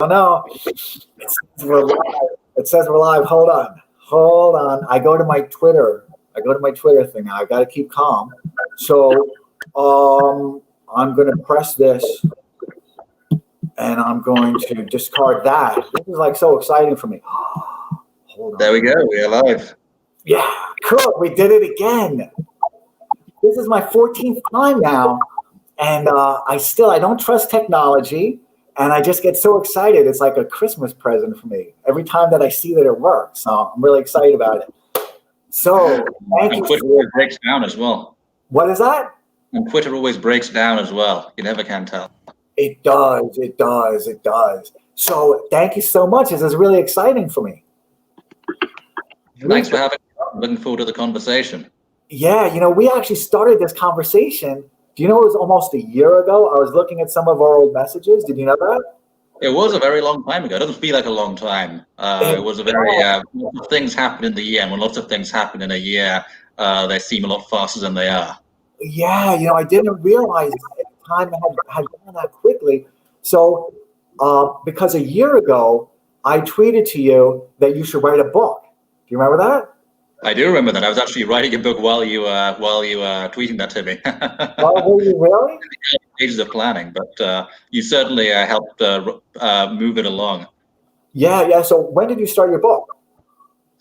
Oh no, it says we're live. It says we're live. Hold on. I go to my Twitter thing now. I got to keep calm. So, I'm going to press this, and I'm going to discard that. This is like so exciting for me. Hold on. There we go. We are live. Yeah, cool. We did it again. This is my 14th time now, and I don't trust technology. And I just get so excited. It's like a Christmas present for me every time that I see that it works. So I'm really excited about it. So thank you. Twitter always breaks down as well. What is that? And Twitter always breaks down as well. You never can tell. It does. So thank you so much. This is really exciting for me. Thanks for having me. I'm looking forward to the conversation. Yeah, we actually started this conversation. Do you know it was almost a year ago? I was looking at some of our old messages. Did you know that? It was a very long time ago. It doesn't feel like a long time. It was a very lots of things happened in the year, and when lots of things happen in a year, they seem a lot faster than they are. Yeah, I didn't realize time had gone that quickly. So, because a year ago, I tweeted to you that you should write a book. Do you remember that? I do remember that. I was actually writing a book while you were tweeting that to me. Oh, were you really? Stages of planning, but you certainly helped move it along. Yeah. So when did you start your book?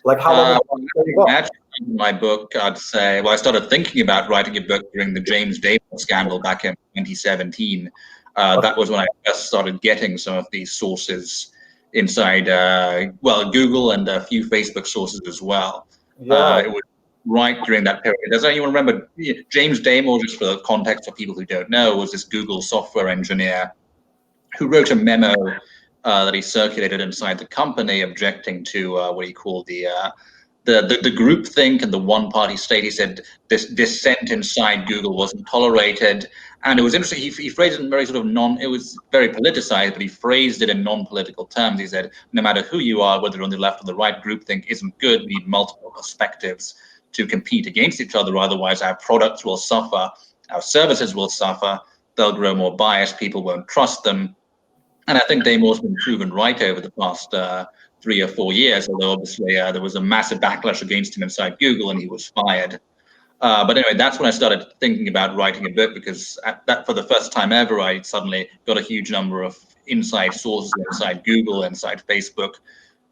Like how long did you start your book? Actually, my book, I'd say, I started thinking about writing a book during the James Damore scandal back in 2017. That was when I first started getting some of these sources inside, Google and a few Facebook sources as well. Yeah. It was right during that period. Does anyone remember James Damore, just for the context for people who don't know, was this Google software engineer who wrote a memo that he circulated inside the company objecting to what he called the groupthink and the one-party state. He said this dissent inside Google wasn't tolerated. And it was interesting, he phrased it in very sort of it was very politicized, but he phrased it in non-political terms. He said, no matter who you are, whether on the left or the right, groupthink isn't good. We need multiple perspectives to compete against each other. Otherwise, our products will suffer, our services will suffer, they'll grow more biased, people won't trust them. And I think Damore's been proven right over the past 3 or 4 years, although obviously there was a massive backlash against him inside Google and he was fired. But anyway, that's when I started thinking about writing a book, because for the first time ever, I suddenly got a huge number of inside sources inside Google, inside Facebook,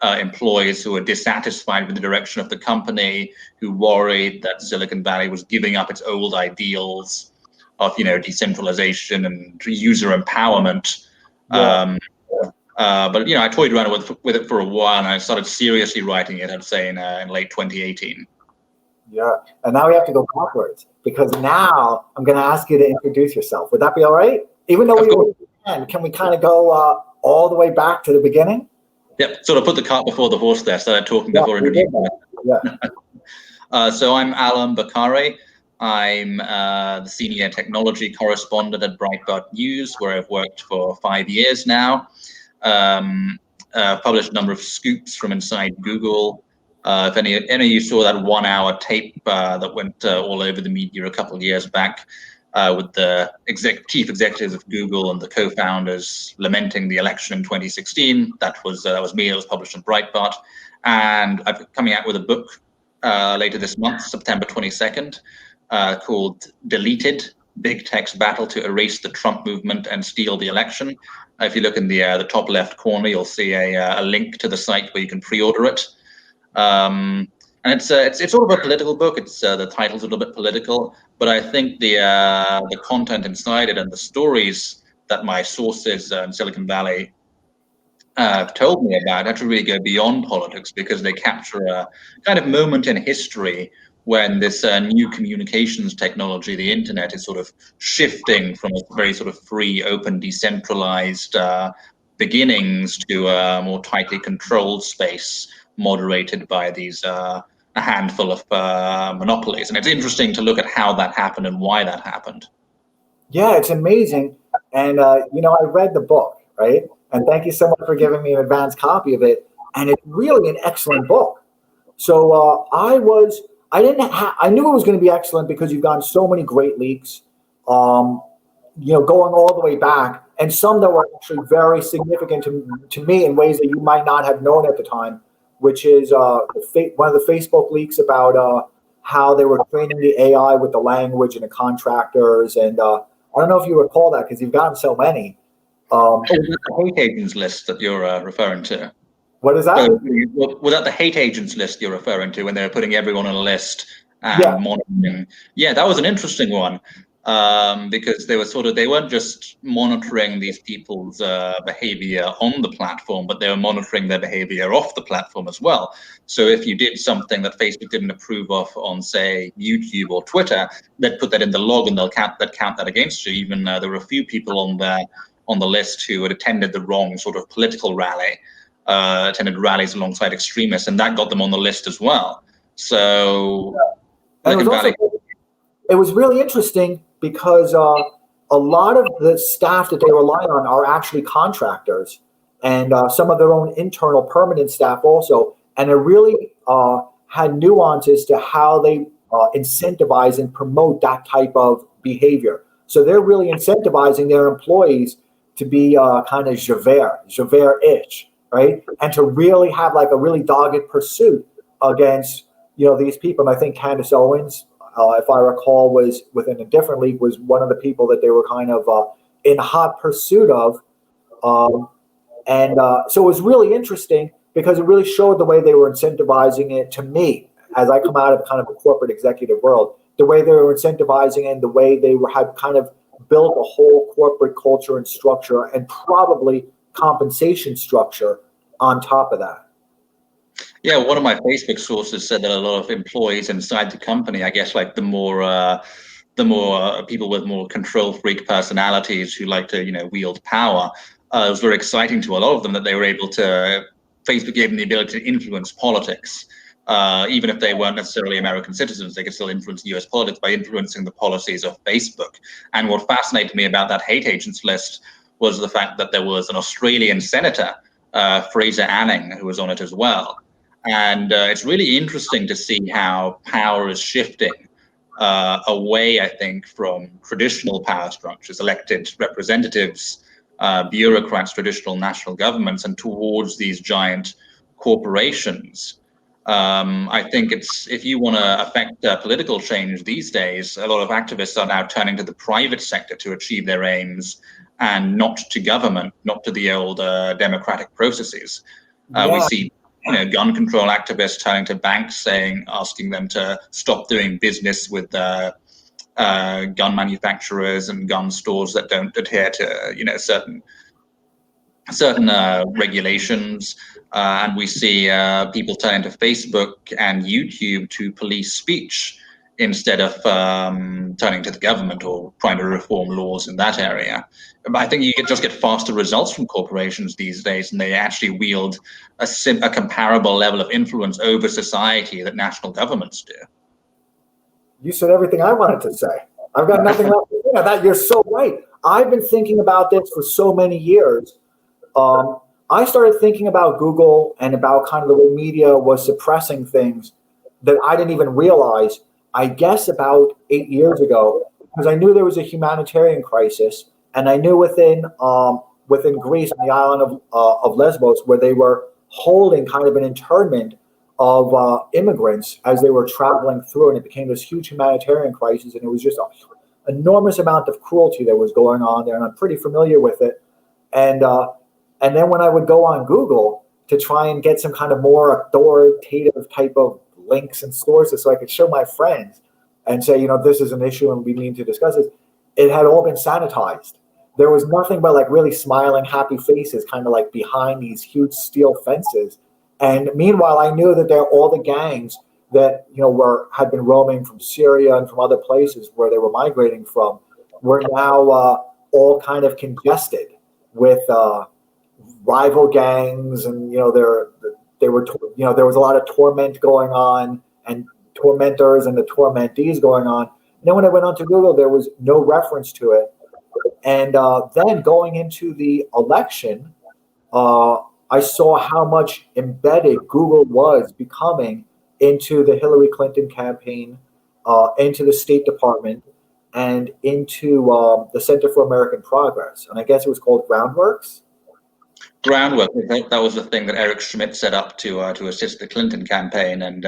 employees who were dissatisfied with the direction of the company, who worried that Silicon Valley was giving up its old ideals of, decentralization and user empowerment. Yeah. But I toyed around with it for a while, and I started seriously writing it, I'd say, in late 2018. Yeah, and now we have to go backwards, because now I'm going to ask you to introduce yourself. Would that be all right? Even though can we kind of go all the way back to the beginning? Yep, sort of put the cart before the horse there, started talking before introducing. Yeah. So I'm Allum Bokhari. I'm the senior technology correspondent at Breitbart News, where I've worked for 5 years now. Published a number of scoops from inside Google. If any of you saw that 1-hour tape that went all over the media a couple of years back with the chief executives of Google and the co-founders lamenting the election in 2016, that was me. It was published in Breitbart, and I'm coming out with a book later this month, September 22nd, called "Deleted: Big Tech's Battle to Erase the Trump Movement and Steal the Election." If you look in the top left corner, you'll see a link to the site where you can pre-order it. And it's sort of a political book. It's the title's a little bit political, but I think the content inside it and the stories that my sources in Silicon Valley told me about actually really go beyond politics, because they capture a kind of moment in history when this new communications technology, the internet, is sort of shifting from a very sort of free, open, decentralized beginnings to a more tightly controlled space, moderated by these a handful of monopolies. And it's interesting to look at how that happened and why that happened. Yeah, it's amazing. And, I read the book, right? And thank you so much for giving me an advanced copy of it. And it's really an excellent book. So I knew it was going to be excellent because you've gotten so many great leaks, going all the way back. and some that were actually very significant to me in ways that you might not have known at the time, which is one of the Facebook leaks about how they were training the AI with the language and the contractors. And I don't know if you recall that because you've gotten so many. The hate agents list that you're referring to. What is that? So, was that the hate agents list you're referring to when they were putting everyone on a list and monitoring? Yeah, that was an interesting one. Because they weren't just monitoring these people's behavior on the platform, but they were monitoring their behavior off the platform as well. So if you did something that Facebook didn't approve of on, say, YouTube or Twitter, they'd put that in the log and they'll count that against you. Even there were a few people on the list who had attended the wrong sort of political rally, attended rallies alongside extremists, and that got them on the list as well. So it was really interesting because a lot of the staff that they rely on are actually contractors, and some of their own internal permanent staff also. And it really had nuances to how they incentivize and promote that type of behavior. So they're really incentivizing their employees to be kind of Javert-ish, right? And to really have like a really dogged pursuit against, these people. And I think Candace Owens, if I recall, was within a different league, was one of the people that they were kind of in hot pursuit of. So it was really interesting because it really showed the way they were incentivizing it to me as I come out of kind of a corporate executive world, the way they were incentivizing it and the way they had kind of built a whole corporate culture and structure and probably compensation structure on top of that. Yeah, one of my Facebook sources said that a lot of employees inside the company, I guess, like the more people with more control freak personalities who like to, wield power, it was very exciting to a lot of them that they were able to. Facebook gave them the ability to influence politics, even if they weren't necessarily American citizens. They could still influence U.S. politics by influencing the policies of Facebook. And what fascinated me about that hate agents list was the fact that there was an Australian senator, Fraser Anning, who was on it as well. And it's really interesting to see how power is shifting away, I think, from traditional power structures, elected representatives, bureaucrats, traditional national governments, and towards these giant corporations. I think if you want to affect political change these days, a lot of activists are now turning to the private sector to achieve their aims and not to government, not to the old democratic processes. We see gun control activists turning to banks, asking them to stop doing business with gun manufacturers and gun stores that don't adhere to certain regulations. And we see people turning to Facebook and YouTube to police speech instead of turning to the government or trying to reform laws in that area. I think you just get faster results from corporations these days, and they actually wield a comparable level of influence over society that national governments do. You said everything I wanted to say. I've got nothing left to say. That you're so right. I've been thinking about this for so many years. I started thinking about Google and about kind of the way media was suppressing things that I didn't even realize, I guess about 8 years ago, because I knew there was a humanitarian crisis, and I knew within Greece, on the island of Lesbos, where they were holding kind of an internment of immigrants as they were traveling through, and it became this huge humanitarian crisis, and it was just an enormous amount of cruelty that was going on there, and I'm pretty familiar with it. And then when I would go on Google to try and get some kind of more authoritative type of links and sources so I could show my friends and say, this is an issue and we need to discuss it, it had all been sanitized. There was nothing but like really smiling, happy faces kind of like behind these huge steel fences. And meanwhile, I knew that all the gangs that, had been roaming from Syria and from other places where they were migrating from were now all kind of congested with rival gangs, and there was a lot of torment going on, and tormentors and the tormentees going on. And then when I went onto Google, there was no reference to it. And then going into the election, I saw how much embedded Google was becoming into the Hillary Clinton campaign, into the State Department, and into the Center for American Progress, and I guess it was called Groundworks. Groundwork. That was the thing that Eric Schmidt set up to assist the Clinton campaign, and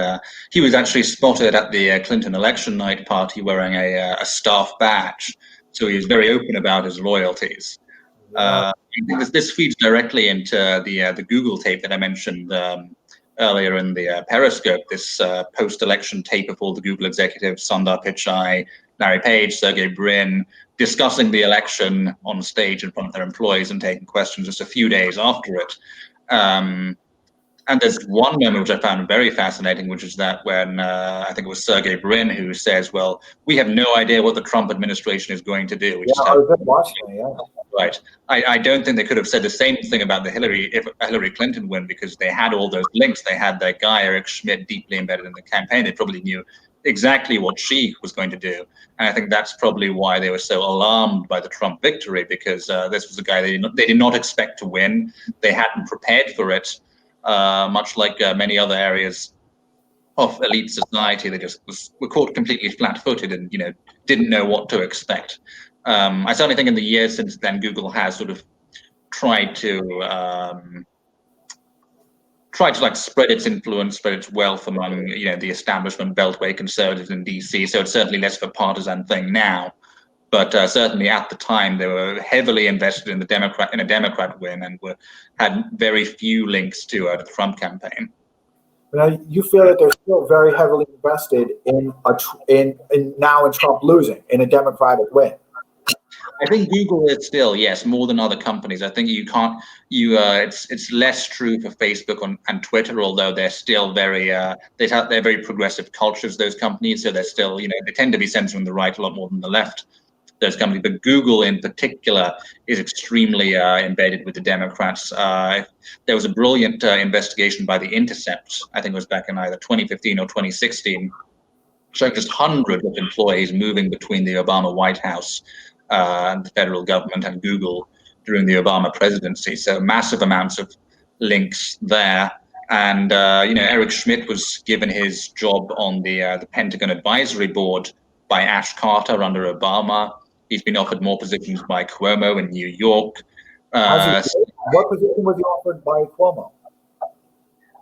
he was actually spotted at the Clinton election night party wearing a staff badge. So he was very open about his loyalties. I think this feeds directly into the Google tape that I mentioned earlier in the Periscope. This post-election tape of all the Google executives: Sundar Pichai, Larry Page, Sergey Brin, discussing the election on stage in front of their employees and taking questions just a few days after it. And there's one moment which I found very fascinating, which is that when I think it was Sergey Brin who says, "Well, we have no idea what the Trump administration is going to do." I was just watching it, yeah. Right. I don't think they could have said the same thing about the Hillary Clinton win, because they had all those links. They had that guy, Eric Schmidt, deeply embedded in the campaign. They probably knew exactly what she was going to do. And I think that's probably why they were so alarmed by the Trump victory, because this was a guy they did not expect to win. They hadn't prepared for it, much like many other areas of elite society. They just were caught completely flat-footed and didn't know what to expect. I certainly think in the years since then, Google has sort of tried to like spread its influence, spread its wealth among the establishment Beltway conservatives in DC. So it's certainly less of a partisan thing now, but certainly at the time they were heavily invested in a Democrat win, and had very few links to the Trump campaign. Now, you feel that they're still very heavily invested in Trump losing, in a Democratic win. I think Google is still, yes, more than other companies. I think it's less true for Facebook and Twitter, although they're still very, they're very progressive cultures, those companies. So they're still, they tend to be censoring the right a lot more than the left, those companies. But Google in particular is extremely embedded with the Democrats. There was a brilliant investigation by The Intercept, I think it was back in either 2015 or 2016, showing just hundreds of employees moving between the Obama White House and the federal government and Google during the Obama presidency. So massive amounts of links there. And Eric Schmidt was given his job on the Pentagon Advisory Board by Ash Carter under Obama. He's been offered more positions by Cuomo in New York. What position was he offered by Cuomo?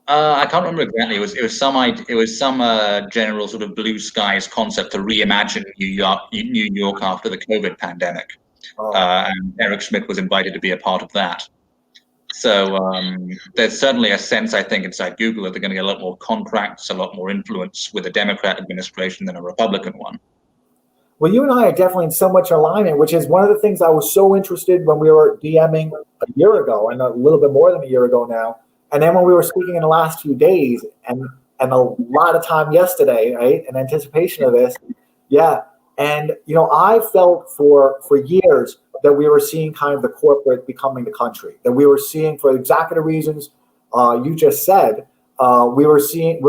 I can't remember exactly. It was some general sort of blue skies concept to reimagine New York after the COVID pandemic, and Eric Schmidt was invited to be a part of that. So there's certainly a sense, I think, inside Google that they're going to get a lot more contracts, a lot more influence with a Democrat administration than a Republican one. Well, you and I are definitely in so much alignment, which is one of the things I was so interested when we were DMing a year ago, and a little bit more than a year ago now. And then when we were speaking in the last few days, and a lot of time yesterday, right, in anticipation of this, yeah. And I felt for years that we were seeing kind of the corporate becoming the country. That we were seeing, for exactly the reasons you just said, we're seeing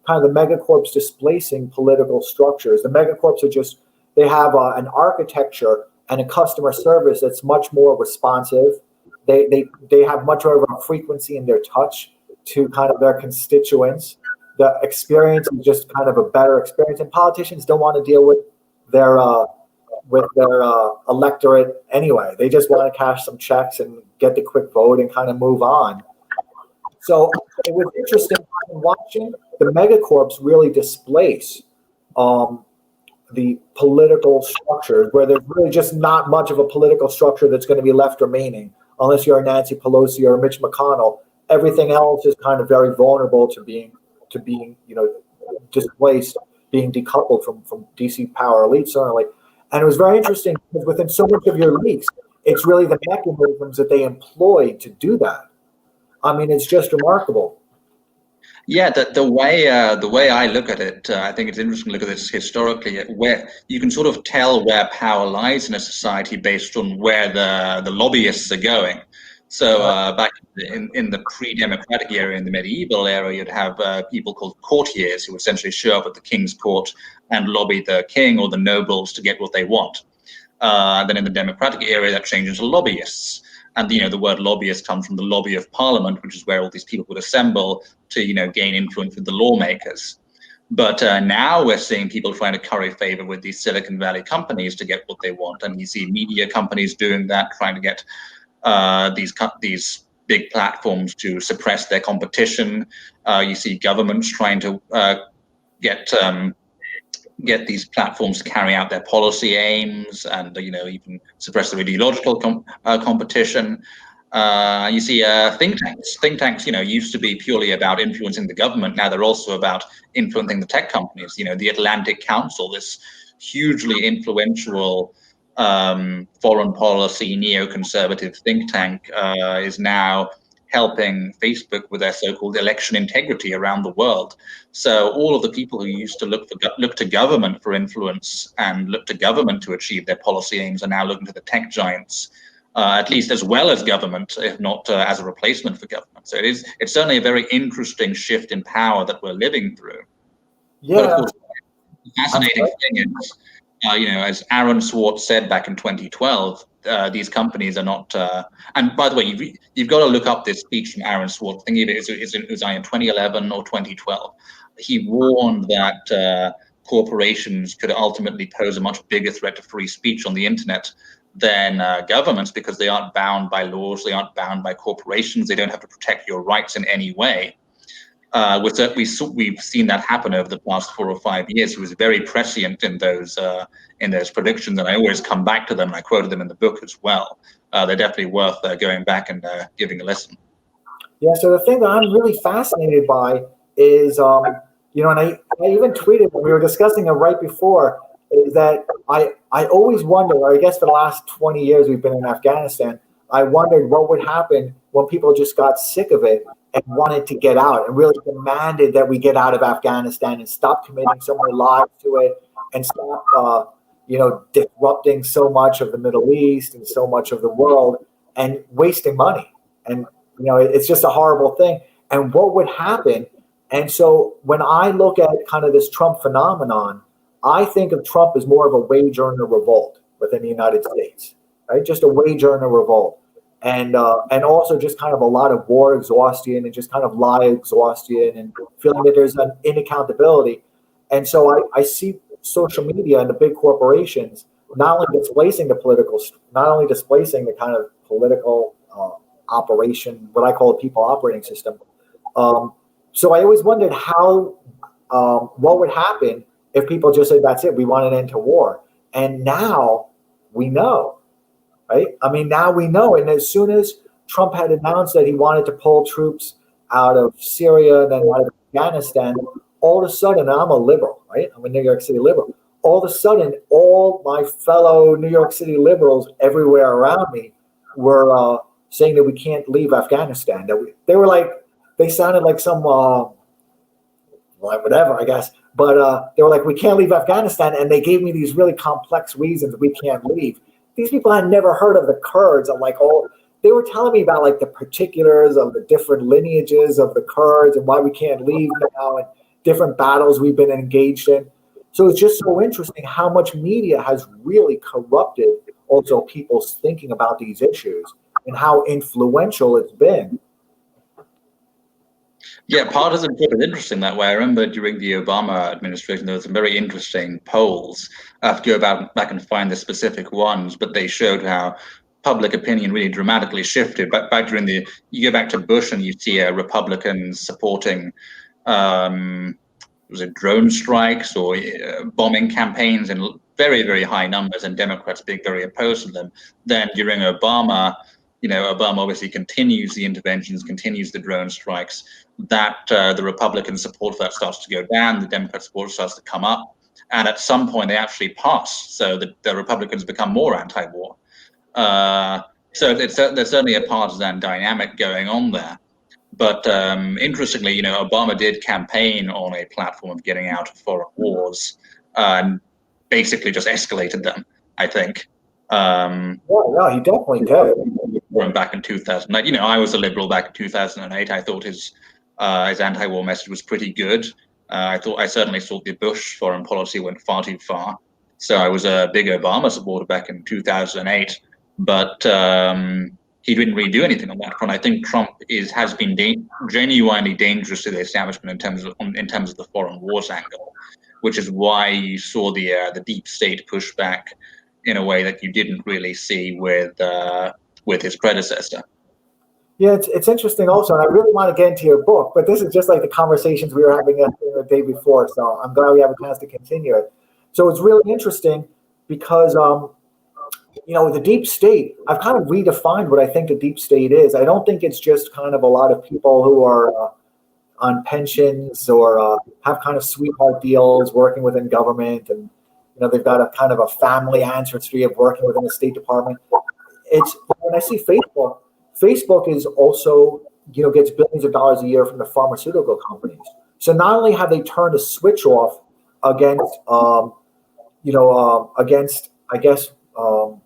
kind of the megacorps displacing political structures. The megacorps they have an architecture and a customer service that's much more responsive. They have much more of a frequency in their touch to kind of their constituents. The experience is just kind of a better experience, and politicians don't want to deal with their electorate anyway. They just want to cash some checks and get the quick vote and kind of move on. So it was interesting watching the megacorps really displace the political structures, where there's really just not much of a political structure that's going to be left remaining. Unless you're a Nancy Pelosi or a Mitch McConnell, everything else is kind of very vulnerable to being displaced, being decoupled from DC power elite, certainly. And it was very interesting because within so much of your leaks, it's really the mechanisms that they employ to do that. I mean, it's just remarkable. Yeah, the way I look at it, I think it's interesting to look at this historically, where you can sort of tell where power lies in a society based on where the lobbyists are going. So back in the pre-democratic era, in the medieval era, you'd have people called courtiers who essentially show up at the king's court and lobby the king or the nobles to get what they want. Then in the democratic era, that changes to lobbyists. And the word lobbyist comes from the lobby of parliament, which is where all these people would assemble to gain influence with the lawmakers. But now we're seeing people trying to curry favor with these Silicon Valley companies to get what they want, and you see media companies doing that, trying to get these big platforms to suppress their competition. You see governments trying to get these platforms to carry out their policy aims, and even suppress their ideological competition. You see think tanks. Think tanks, used to be purely about influencing the government. Now they're also about influencing the tech companies. The Atlantic Council, this hugely influential foreign policy neoconservative think tank, is now helping Facebook with their so-called election integrity around the world. So all of the people who used to look to government for influence and look to government to achieve their policy aims are now looking to the tech giants, at least as well as government, if not as a replacement for government. So it's certainly a very interesting shift in power that we're living through. Yeah. But of course, the fascinating thing is, as Aaron Swartz said back in 2012, these companies are not. And by the way, you've got to look up this speech from Aaron Swartz. I think it was in 2011 or 2012. He warned that corporations could ultimately pose a much bigger threat to free speech on the internet than governments, because they aren't bound by laws, they aren't bound by corporations, they don't have to protect your rights in any way. We've seen that happen over the past 4 or 5 years. He was very prescient in those predictions, and I always come back to them, and I quoted them in the book as well. They're definitely worth going back and giving a listen. Yeah, so the thing that I'm really fascinated by is, and I even tweeted when we were discussing it right before, is that I always wonder, or I guess for the last 20 years we've been in Afghanistan, I wondered what would happen when people just got sick of it and wanted to get out and really demanded that we get out of Afghanistan and stop committing so many lives to it and stop, disrupting so much of the Middle East and so much of the world and wasting money. And, it's just a horrible thing. And what would happen? And so when I look at kind of this Trump phenomenon, I think of Trump as more of a wage earner revolt within the United States, right? Just a wage earner revolt. And also just kind of a lot of war exhaustion and just kind of lie exhaustion and feeling that there's an inaccountability. And so I see social media and the big corporations not only displacing the kind of political operation, what I call a people operating system. So I always wondered what would happen if people just said, that's it, we want an end to war. And now we know. Right? I mean, now we know. And as soon as Trump had announced that he wanted to pull troops out of Syria and then out of Afghanistan, all of a sudden, I'm a liberal, right? I'm a New York City liberal. All of a sudden, all my fellow New York City liberals everywhere around me were saying that we can't leave Afghanistan. They sounded like some, whatever, I guess. But they were like, we can't leave Afghanistan. And they gave me these really complex reasons we can't leave. These people had never heard of the Kurds. I'm like, they were telling me about like the particulars of the different lineages of the Kurds and why we can't leave now and different battles we've been engaged in. So it's just so interesting how much media has really corrupted also people's thinking about these issues and how influential it's been. Yeah, partisanship is interesting that way. I remember during the Obama administration, there were some very interesting polls. I have to go back and find the specific ones, but they showed how public opinion really dramatically shifted. But you go back to Bush and you see Republicans supporting, was it drone strikes or bombing campaigns in very, very high numbers, and Democrats being very opposed to them. Then during Obama, Obama obviously continues the interventions, continues the drone strikes. That the Republican support for that starts to go down, the Democrat support starts to come up, and at some point they actually pass, so that the Republicans become more anti-war. So there's certainly a partisan dynamic going on there. But interestingly, Obama did campaign on a platform of getting out of foreign wars and basically just escalated them, I think. Yeah, he definitely did. Back in 2008, I was a liberal back in 2008. I thought his anti-war message was pretty good. I certainly thought the Bush foreign policy went far too far. So I was a big Obama supporter back in 2008. But he didn't really do anything on that front. I think Trump has been genuinely dangerous to the establishment in terms of the foreign wars angle, which is why you saw the deep state pushback in a way that you didn't really see with his predecessor. Yeah, it's interesting also, and I really want to get into your book, but this is just like the conversations we were having the day before, so I'm glad we have a chance to continue it. So it's really interesting because, the deep state, I've kind of redefined what I think the deep state is. I don't think it's just kind of a lot of people who are on pensions or have kind of sweetheart deals working within government, and they've got a kind of a family ancestry of working within the State Department. It's when I see Facebook is also, gets billions of dollars a year from the pharmaceutical companies. So not only have they turned a switch off against, I guess,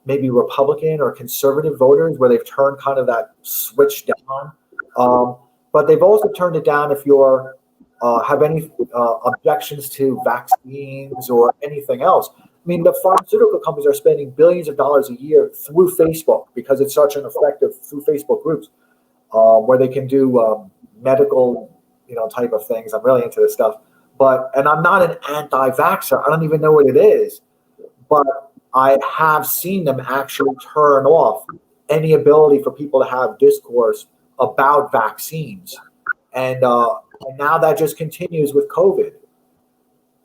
maybe Republican or conservative voters, where they've turned kind of that switch down, but they've also turned it down if you're have any objections to vaccines or anything else. I mean, the pharmaceutical companies are spending billions of dollars a year through Facebook because it's such an effective through Facebook groups where they can do medical, type of things. I'm really into this stuff, and I'm not an anti-vaxxer. I don't even know what it is, but I have seen them actually turn off any ability for people to have discourse about vaccines, and now that just continues with COVID.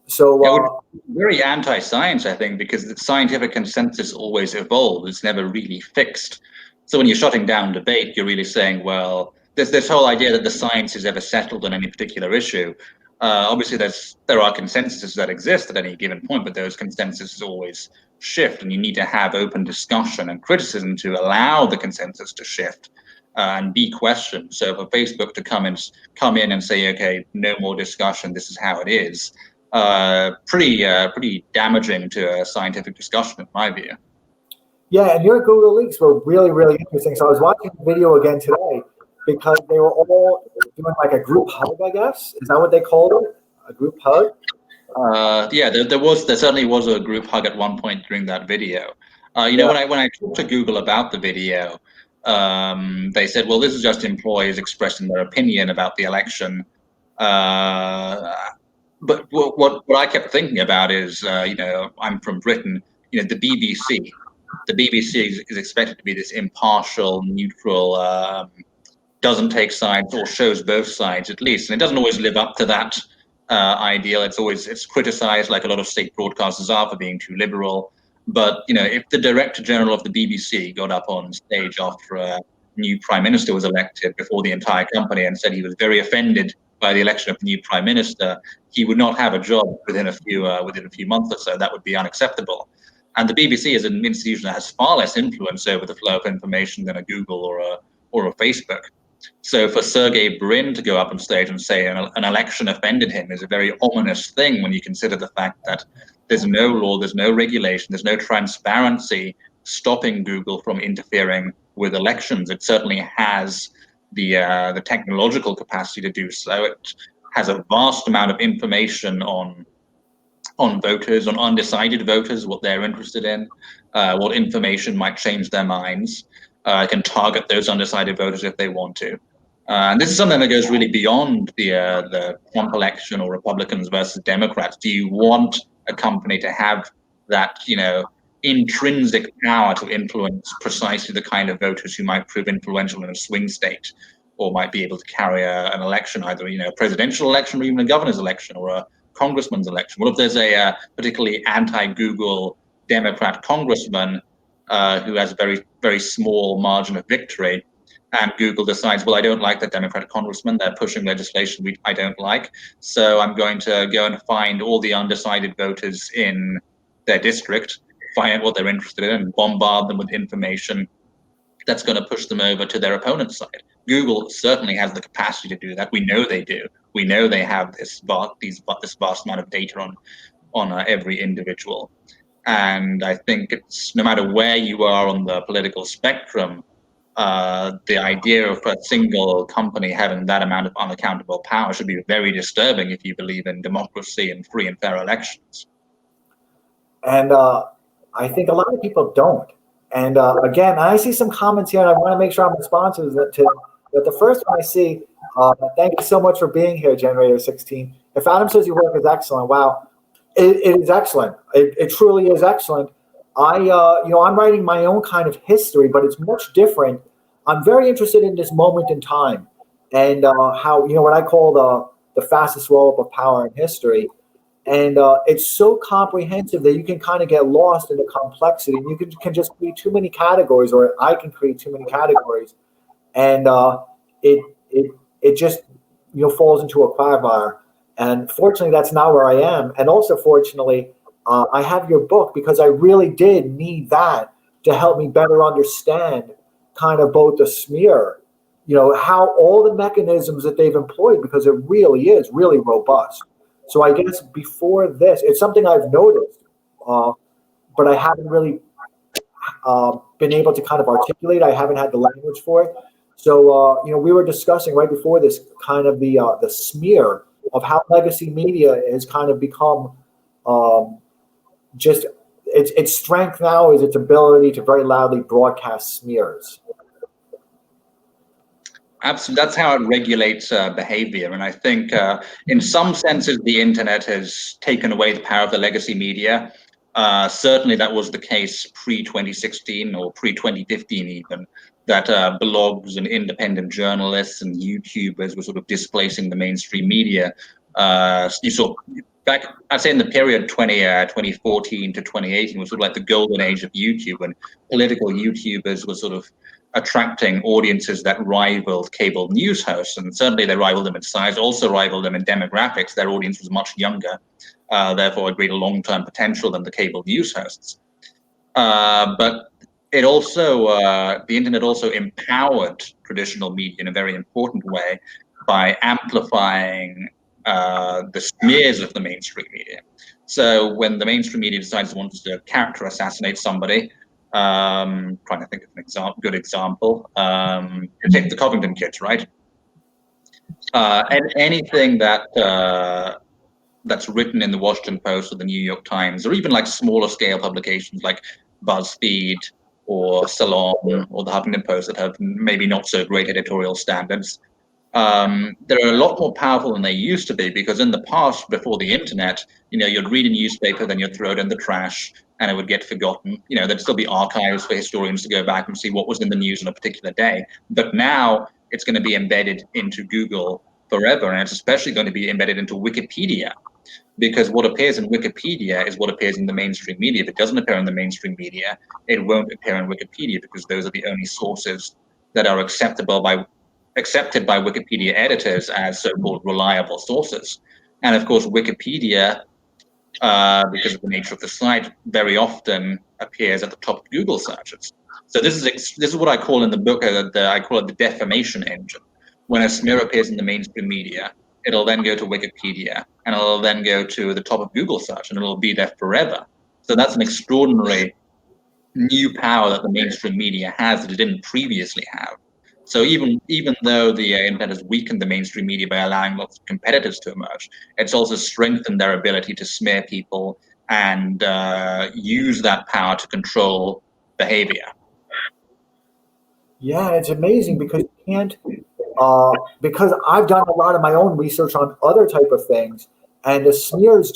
So very anti-science, I think, because the scientific consensus always evolves. It's never really fixed. So when you're shutting down debate, you're really saying, well, there's this whole idea that the science is ever settled on any particular issue. Obviously, there are consensuses that exist at any given point, but those consensuses always shift, and you need to have open discussion and criticism to allow the consensus to shift and be questioned. So for Facebook to come in and say, okay, no more discussion, this is how it is, pretty damaging to a scientific discussion, in my view. Yeah, and your Google leaks were really, really interesting. So I was watching the video again today because they were all doing like a group hug, I guess. Is that what they called it? A group hug? Yeah, there certainly was a group hug at one point during that video. When I talked to Google about the video, they said, well, this is just employees expressing their opinion about the election. But what I kept thinking about is, I'm from Britain, the BBC. The BBC is expected to be this impartial, neutral, doesn't take sides or shows both sides at least. And it doesn't always live up to that ideal. It's criticized, like a lot of state broadcasters are, for being too liberal. But, if the Director General of the BBC got up on stage after a new Prime Minister was elected before the entire company and said he was very offended by the election of the new Prime Minister, he would not have a job within a few months or so. That would be unacceptable. And the BBC is an institution that has far less influence over the flow of information than a Google or a Facebook. So for Sergey Brin to go up on stage and say an election offended him is a very ominous thing when you consider the fact that there's no law, there's no regulation, there's no transparency stopping Google from interfering with elections. It certainly has the technological capacity to do so. It has a vast amount of information on voters, on undecided voters, what they're interested in, what information might change their minds. Can target those undecided voters if they want to. And this is something that goes really beyond the Trump election or Republicans versus Democrats. Do you want a company to have that, intrinsic power to influence precisely the kind of voters who might prove influential in a swing state, or might be able to carry an election, either a presidential election or even a governor's election or a congressman's election? What if there's a particularly anti-Google Democrat congressman who has a very, very small margin of victory, and Google decides, well, I don't like that Democratic congressman, they're pushing legislation I don't like, so I'm going to go and find all the undecided voters in their district, find out what they're interested in, and bombard them with information that's going to push them over to their opponent's side. Google certainly has the capacity to do that. We know they do. We know they have this vast amount of data on every individual. And I think it's, no matter where you are on the political spectrum, the idea of a single company having that amount of unaccountable power should be very disturbing if you believe in democracy and free and fair elections. And I think a lot of people don't. And again, I see some comments here, and I want to make sure I'm responsive to. But the first one I see, thank you so much for being here, Generator 16. If Adam says your work is excellent, wow, it is excellent. It truly is excellent. I'm writing my own kind of history, but it's much different. I'm very interested in this moment in time and how, what I call the fastest roll-up of power in history. And it's so comprehensive that you can kind of get lost in the complexity. And you can just create too many categories, or I can create too many categories, and it just falls into a quagmire. And fortunately, that's not where I am. And also, fortunately, I have your book because I really did need that to help me better understand kind of both the smear, how all the mechanisms that they've employed, because it really is really robust. So I guess before this, it's something I've noticed, but I haven't really been able to kind of articulate. I haven't had the language for it. So, we were discussing right before this kind of the smear of how legacy media has kind of become just its strength now is its ability to very loudly broadcast smears. Absolutely, that's how it regulates behavior. And I think in some senses, the internet has taken away the power of the legacy media. Certainly that was the case pre-2016 or pre-2015 even, that blogs and independent journalists and YouTubers were sort of displacing the mainstream media. You saw back, I'd say in the period 2014 to 2018 was sort of like the golden age of YouTube, when political YouTubers were sort of attracting audiences that rivaled cable news hosts, and certainly they rivaled them in size, also rivaled them in demographics. Their audience was much younger, therefore a greater long-term potential than the cable news hosts. But it also, the internet also empowered traditional media in a very important way by amplifying the smears of the mainstream media. So when the mainstream media decides it wants to character assassinate somebody, trying to think of an good example, take the Covington kids, right? And anything that that's written in the Washington Post or the New York Times, or even like smaller scale publications like BuzzFeed or Salon or the Huffington Post that have maybe not so great editorial standards, they're a lot more powerful than they used to be, because in the past, before the internet, you'd read a newspaper, then you'd throw it in the trash and it would get forgotten. There'd still be archives for historians to go back and see what was in the news on a particular day. But now it's going to be embedded into Google forever, and it's especially going to be embedded into Wikipedia, because what appears in Wikipedia is what appears in the mainstream media. If it doesn't appear in the mainstream media, it won't appear in Wikipedia, because those are the only sources that are accepted by Wikipedia editors as so-called reliable sources. And of course, Wikipedia, because of the nature of the site, very often appears at the top of Google searches. So this is what I call in the book, I call it the defamation engine. When a smear appears in the mainstream media, it'll then go to Wikipedia, and it'll then go to the top of Google search, and it'll be there forever. So that's an extraordinary new power that the mainstream media has that it didn't previously have. So even though the internet has weakened the mainstream media by allowing lots of competitors to emerge, it's also strengthened their ability to smear people and use that power to control behavior. Yeah, it's amazing because you can't, because I've done a lot of my own research on other type of things, and the smears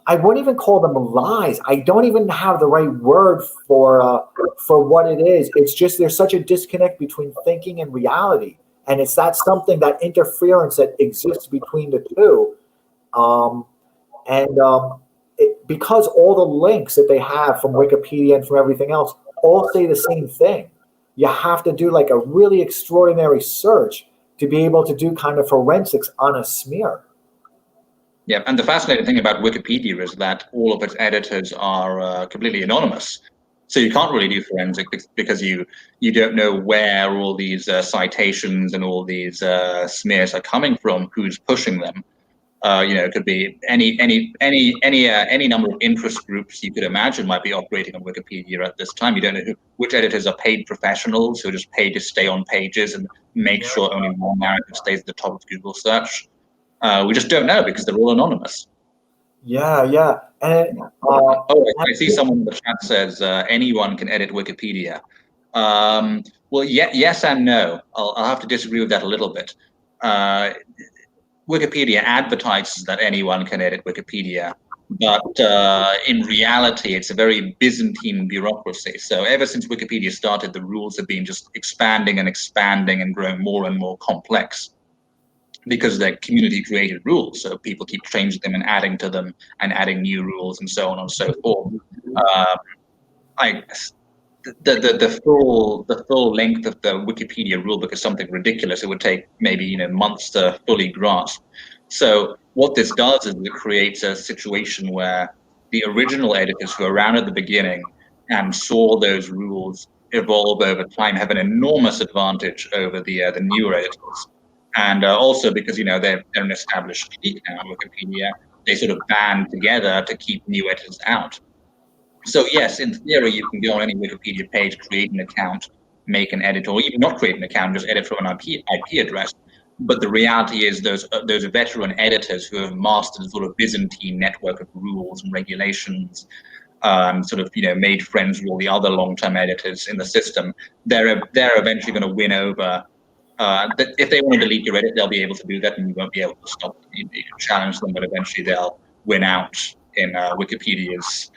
I wouldn't even call them lies. I don't even have the right word for what it is. It's just there's such a disconnect between thinking and reality, and it's that interference that exists between the two, because all the links that they have from Wikipedia and from everything else all say the same thing. You have to do like a really extraordinary search to be able to do kind of forensics on a smear. Yeah, and the fascinating thing about Wikipedia is that all of its editors are completely anonymous. So you can't really do forensics because you don't know where all these citations and all these smears are coming from, who's pushing them. It could be any number of interest groups you could imagine might be operating on Wikipedia at this time. You don't know which editors are paid professionals who are just paid to stay on pages and make sure only one narrative stays at the top of Google search. We just don't know because they're all anonymous. Yeah. And Oh, I see someone in the chat says anyone can edit Wikipedia. Well, yes and no. I'll have to disagree with that a little bit. Wikipedia advertises that anyone can edit Wikipedia, but in reality, it's a very Byzantine bureaucracy. So ever since Wikipedia started, the rules have been just expanding and growing more and more complex because they're community-created rules. So people keep changing them and adding to them and adding new rules and so on and so forth. I the full length of the Wikipedia rulebook is something ridiculous. It would take maybe months to fully grasp. So what this does is it creates a situation where the original editors who were around at the beginning and saw those rules evolve over time have an enormous advantage over the newer editors. And also because they're an established clique now on Wikipedia, they sort of band together to keep new editors out. So yes, in theory, you can go on any Wikipedia page, create an account, make an edit, or even not create an account, just edit from an IP address. But the reality is those veteran editors who have mastered a sort of Byzantine network of rules and regulations, made friends with all the other long-term editors in the system, they're eventually going to win over. If they want to delete your edit, they'll be able to do that, and you won't be able to stop them. You can challenge them, but eventually they'll win out in Wikipedia's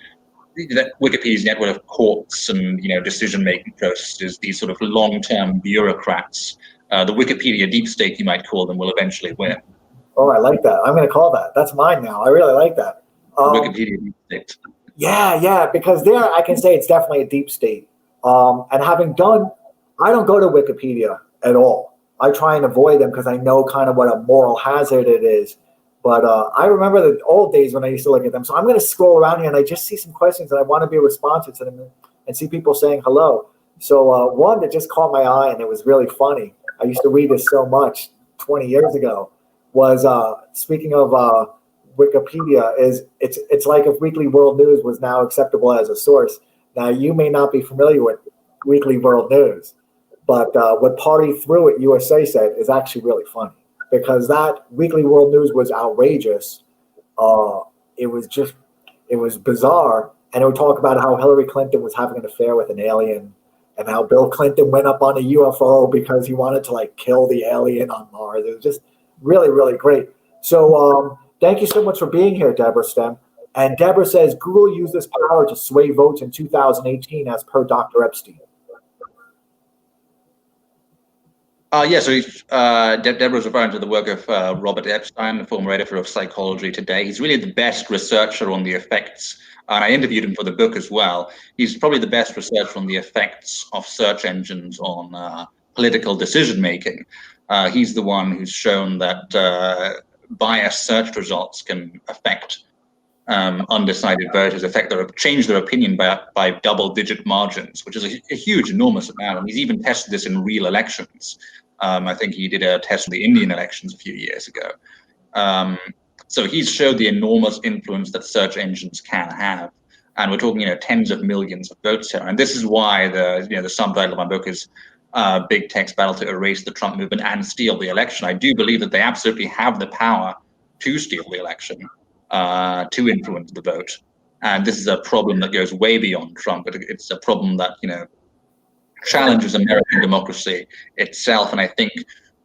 network of courts and decision-making processes. These sort of long-term bureaucrats, the Wikipedia deep state, you might call them, will eventually win. Oh, I like that. I'm going to call that. That's mine now. I really like that. Wikipedia deep state. Yeah, because there I can say it's definitely a deep state. And I don't go to Wikipedia at all. I try and avoid them because I know kind of what a moral hazard it is. But I remember the old days when I used to look at them. So I'm going to scroll around here and I just see some questions and I want to be responsive to them and see people saying hello. So one that just caught my eye and it was really funny. I used to read this so much 20 years ago. Was speaking of Wikipedia, it's like if Weekly World News was now acceptable as a source. Now you may not be familiar with Weekly World News, but what Party Through It USA said is actually really funny. Because that Weekly World News was outrageous. It was bizarre. And it would talk about how Hillary Clinton was having an affair with an alien and how Bill Clinton went up on a UFO because he wanted to kill the alien on Mars. It was just really, really great. So thank you so much for being here, Deborah Stem. And Deborah says, Google used this power to sway votes in 2018 as per Dr. Epstein. So Deborah's referring to the work of Robert Epstein, the former editor of Psychology Today. He's really the best researcher on the effects, and I interviewed him for the book as well. He's probably the best researcher on the effects of search engines on political decision-making. He's the one who's shown that biased search results can affect undecided voters, change their opinion by double-digit margins, which is a huge, enormous amount. And he's even tested this in real elections. I think he did a test of the Indian elections a few years ago. So he's showed the enormous influence that search engines can have. And we're talking, tens of millions of votes here. And this is why the subtitle of my book is Big Tech's Battle to Erase the Trump Movement and Steal the Election. I do believe that they absolutely have the power to steal the election, to influence the vote. And this is a problem that goes way beyond Trump, but it's a problem that, challenges American democracy itself. And I think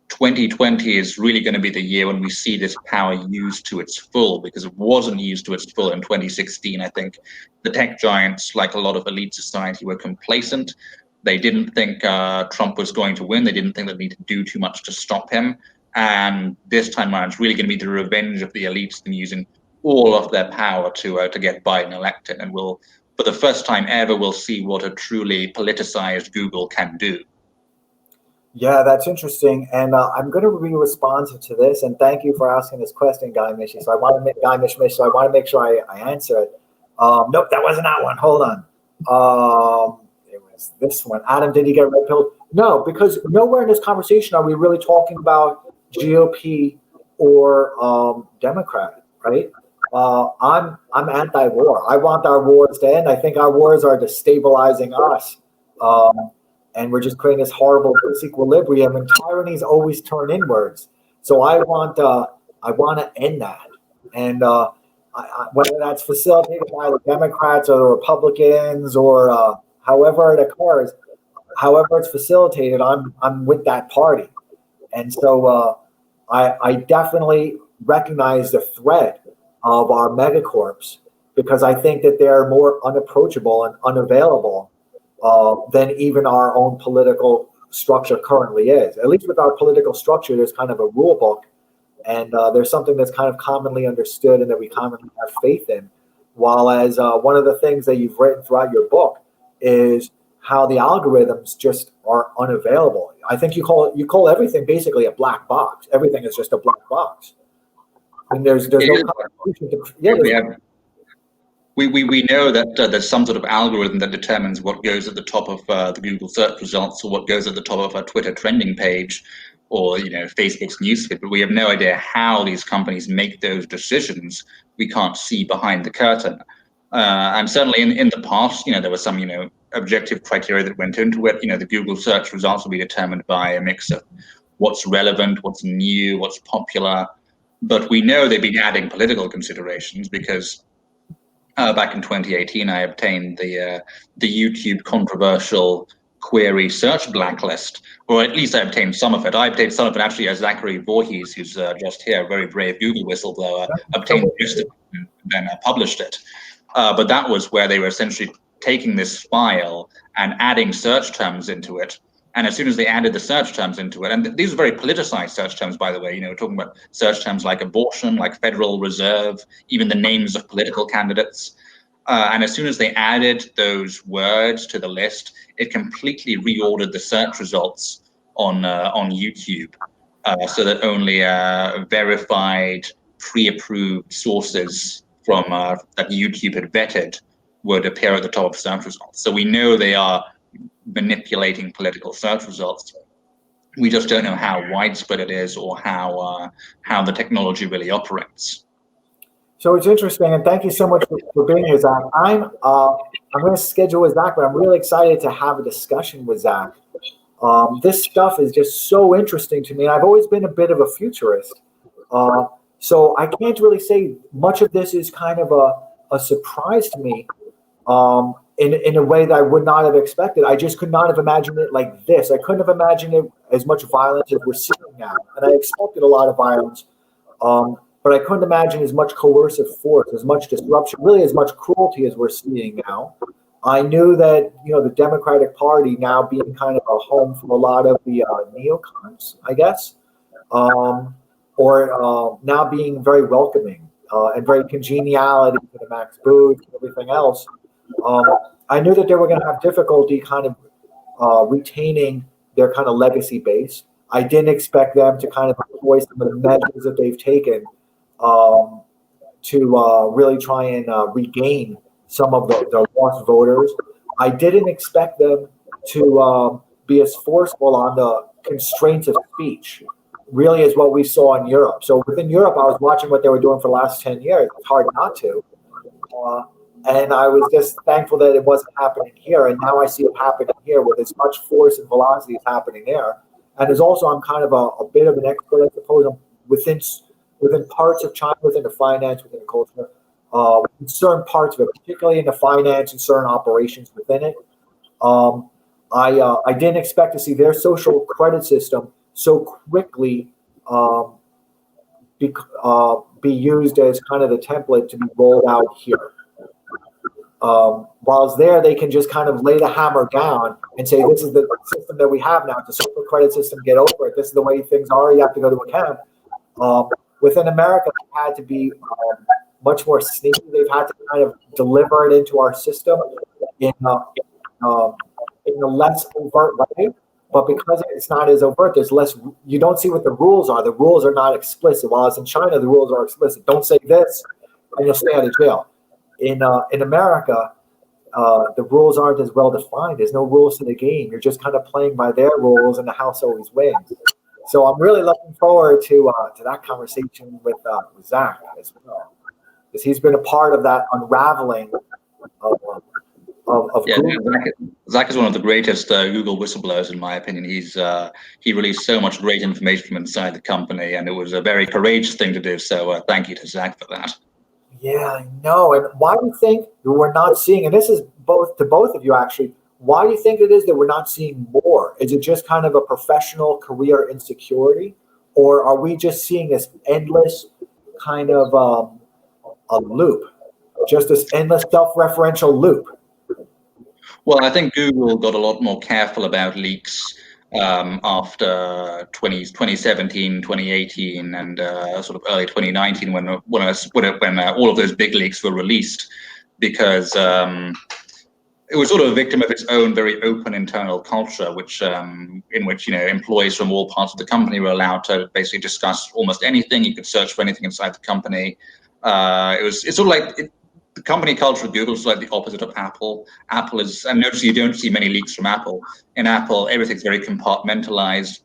2020 is really going to be the year when we see this power used to its full, because it wasn't used to its full in 2016. I think the tech giants, like a lot of elite society, were complacent. They didn't think Trump was going to win. They didn't think they needed to do too much to stop him. And this time around, it's really going to be the revenge of the elites and using all of their power to get Biden elected. And for the first time ever, we'll see what a truly politicized Google can do. Yeah, that's interesting. And I'm going to be responsive to this. And thank you for asking this question, Guy Mishy. So I want to make sure I answer it. Nope, that wasn't that one. Hold on. It was this one. Adam, did you get red pilled? No, because nowhere in this conversation are we really talking about GOP or Democrat, right? I'm anti-war. I want our wars to end. I think our wars are destabilizing us. And we're just creating this horrible disequilibrium, and tyrannies always turn inwards. So I want to end that. And whether that's facilitated by the Democrats or the Republicans or however it occurs, however it's facilitated, I'm with that party. And so I definitely recognize the threat of our megacorps because I think that they're more unapproachable and unavailable than even our own political structure currently is. At least with our political structure, there's kind of a rule book, and there's something that's kind of commonly understood and that we commonly have faith in. While as one of the things that you've written throughout your book is how the algorithms just are unavailable. I think you call everything basically a black box. Everything is just a black box. And there's no contribution to We know that there's some sort of algorithm that determines what goes at the top of the Google search results or what goes at the top of a Twitter trending page or Facebook's newsfeed, but we have no idea how these companies make those decisions. We can't see behind the curtain. And certainly in the past, there was some objective criteria that went into it. The Google search results will be determined by a mix of what's relevant, what's new, what's popular. But we know they've been adding political considerations because back in 2018, I obtained the YouTube controversial query search blacklist, or at least I obtained some of it. I obtained some of it actually as Zachary Voorhees, who's just here, a very brave Google whistleblower, obtained most of it and then published it. But that was where they were essentially taking this file and adding search terms into it. And as soon as they added the search terms into it, and these are very politicized search terms, by the way, we're talking about search terms like abortion, like Federal Reserve, even the names of political candidates. And as soon as they added those words to the list, it completely reordered the search results on YouTube so that only verified, pre-approved sources from that YouTube had vetted would appear at the top of search results. So we know they are manipulating political search results. We just don't know how widespread it is or how the technology really operates. So it's interesting, and thank you so much for being here, Zach. I'm going to schedule with Zach, but I'm really excited to have a discussion with Zach. This stuff is just so interesting to me, and I've always been a bit of a futurist. So I can't really say much of this is kind of a surprise to me in a way that I would not have expected. I just could not have imagined it like this. I couldn't have imagined it as much violence as we're seeing now. And I expected a lot of violence, but I couldn't imagine as much coercive force, as much disruption, really as much cruelty as we're seeing now. I knew that, the Democratic Party now being kind of a home for a lot of the neocons, I guess, or now being very welcoming and very congeniality to the Max Booth and everything else. I knew that they were going to have difficulty kind of retaining their kind of legacy base. I didn't expect them to kind of employ some of the measures that they've taken to really try and regain some of the lost voters. I didn't expect them to be as forceful on the constraints of speech, really is what we saw in Europe. So within Europe, I was watching what they were doing for the last 10 years. It's hard not to. And I was just thankful that it wasn't happening here. And now I see it happening here with as much force and velocity as happening there. And there's also, I'm kind of a bit of an expert, I suppose, within parts of China, within the finance, within the culture, in certain parts of it, particularly in the finance and certain operations within it. I didn't expect to see their social credit system so quickly be used as kind of the template to be rolled out here. While it's there, they can just kind of lay the hammer down and say, this is the system that we have now. It's a social credit system. Get over it. This is the way things are. You have to go to a camp. Within America, they had to be much more sneaky. They've had to kind of deliver it into our system in a less overt way. But because it's not as overt, there's less. You don't see what the rules are. The rules are not explicit. While as in China, the rules are explicit. Don't say this, and you'll stay out of jail. In America, the rules aren't as well defined. There's no rules to the game. You're just kind of playing by their rules, and the house always wins. So I'm really looking forward to that conversation with Zach as well, because he's been a part of that unraveling of Google. Zach is one of the greatest Google whistleblowers, in my opinion. He released so much great information from inside the company, and it was a very courageous thing to do. So thank you to Zach for that. Yeah, I know. And why do you think that we're not seeing, and this is both to both of you actually, why do you think it is that we're not seeing more? Is it just kind of a professional career insecurity? Or are we just seeing this endless kind of a loop, just this endless self-referential loop? Well, I think Google got a lot more careful about leaks after 2017, 2018, and sort of early 2019 when all of those big leaks were released, because it was sort of a victim of its own very open internal culture, which in which employees from all parts of the company were allowed to basically discuss almost anything. You could search for anything inside the company. It's sort of like the company culture of Google is like the opposite of Apple. Apple is, and notice you don't see many leaks from Apple. In Apple, everything's very compartmentalized.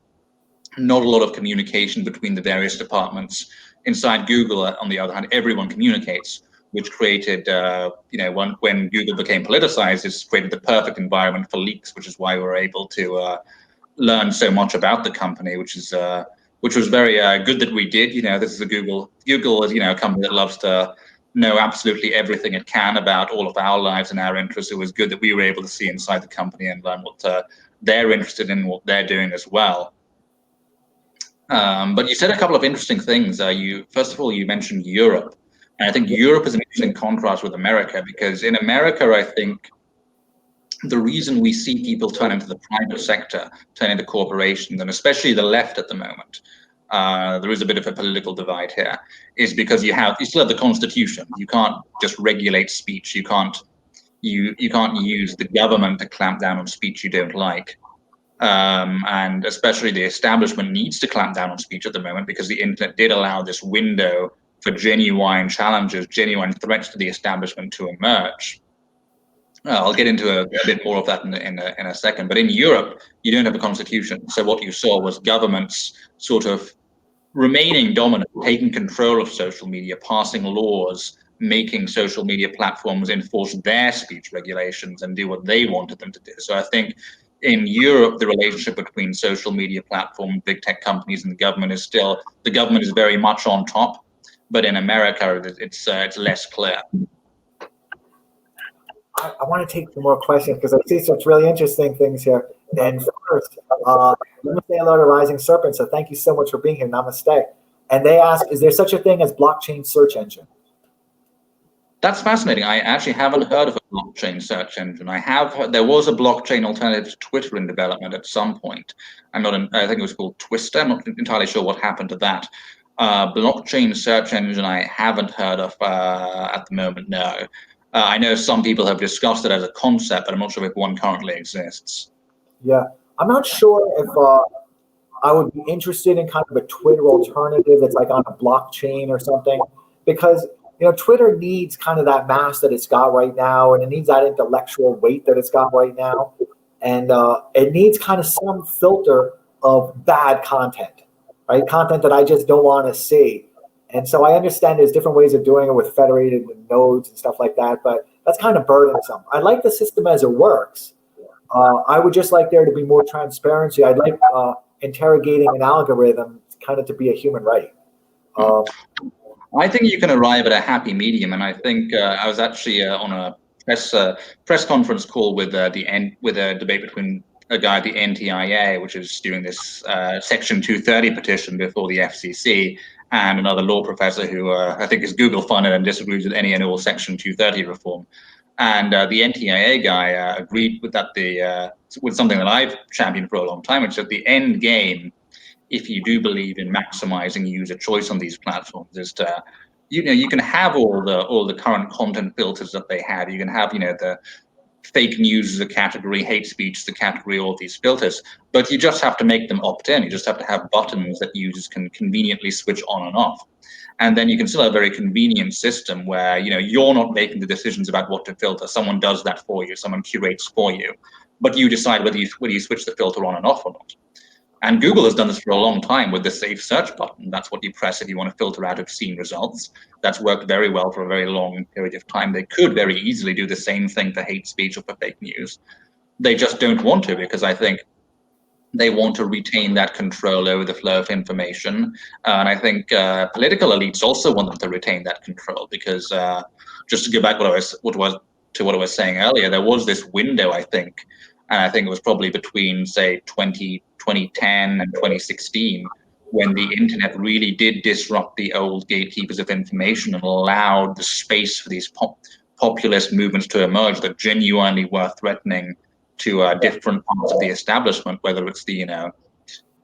Not a lot of communication between the various departments. Inside Google, on the other hand, everyone communicates, which created, when Google became politicized, it's created the perfect environment for leaks, which is why we were able to learn so much about the company, which was very good that we did. This is a Google is, a company that loves to know absolutely everything it can about all of our lives and our interests. It was good that we were able to see inside the company and learn what they're interested in, what they're doing as well. But you said a couple of interesting things. First of all, you mentioned Europe. And I think Europe is an interesting contrast with America, because in America, I think the reason we see people turn into the private sector, turn into corporations, and especially the left at the moment, there is a bit of a political divide here, is because you still have the Constitution. You can't just regulate speech. You can't use the government to clamp down on speech you don't like. And especially the establishment needs to clamp down on speech at the moment, because the internet did allow this window for genuine challenges, genuine threats to the establishment to emerge. I'll get into a bit more of that in a second. But in Europe, you don't have a constitution. So what you saw was governments sort of remaining dominant, taking control of social media, passing laws, making social media platforms enforce their speech regulations and do what they wanted them to do. So I think in Europe, the relationship between social media platforms, big tech companies, and the government is very much on top. But in America, it's less clear. I want to take some more questions because I see some really interesting things here. And first, let me say hello to Rising Serpent. So thank you so much for being here. Namaste. And they ask, is there such a thing as blockchain search engine? That's fascinating. I actually haven't heard of a blockchain search engine. There was a blockchain alternative to Twitter in development at some point. I think it was called Twister. I'm not entirely sure what happened to that. Blockchain search engine I haven't heard of at the moment, no. I know some people have discussed it as a concept, but I'm not sure if one currently exists. Yeah, I'm not sure if I would be interested in kind of a Twitter alternative that's like on a blockchain or something, because Twitter needs kind of that mass that it's got right now, and it needs that intellectual weight that it's got right now, and it needs kind of some filter of bad content, right? Content that I just don't want to see. And so I understand there's different ways of doing it with federated nodes and stuff like that, but that's kind of burdensome. I like the system as it works. I would just like there to be more transparency. I'd like interrogating an algorithm kind of to be a human right. I think you can arrive at a happy medium, and I think I was actually on a press conference call with a debate between a guy at the NTIA, which is doing this Section 230 petition before the FCC, and another law professor who I think is Google funded and disagrees with any and all Section 230 reform. And the NTIA guy agreed with that with something that I've championed for a long time, which is that the end game, if you do believe in maximizing user choice on these platforms, is to, you can have all the current content filters that they have. You can have, the fake news as a category, hate speech as a category, all these filters, but you just have to make them opt-in. You just have to have buttons that users can conveniently switch on and off. And then you can still have a very convenient system where, you're not making the decisions about what to filter. Someone does that for you. Someone curates for you, but you decide whether you switch the filter on and off or not. And Google has done this for a long time with the safe search button. That's what you press if you want to filter out obscene results. That's worked very well for a very long period of time. They could very easily do the same thing for hate speech or for fake news. They just don't want to, because I think They want to retain that control over the flow of information. And I think political elites also want them to retain that control, because just to go back what I was saying earlier, there was this window, I think, and I think it was probably between, say, 2010 and 2016, when the internet really did disrupt the old gatekeepers of information and allowed the space for these populist movements to emerge that genuinely were threatening to different parts of the establishment, whether it's the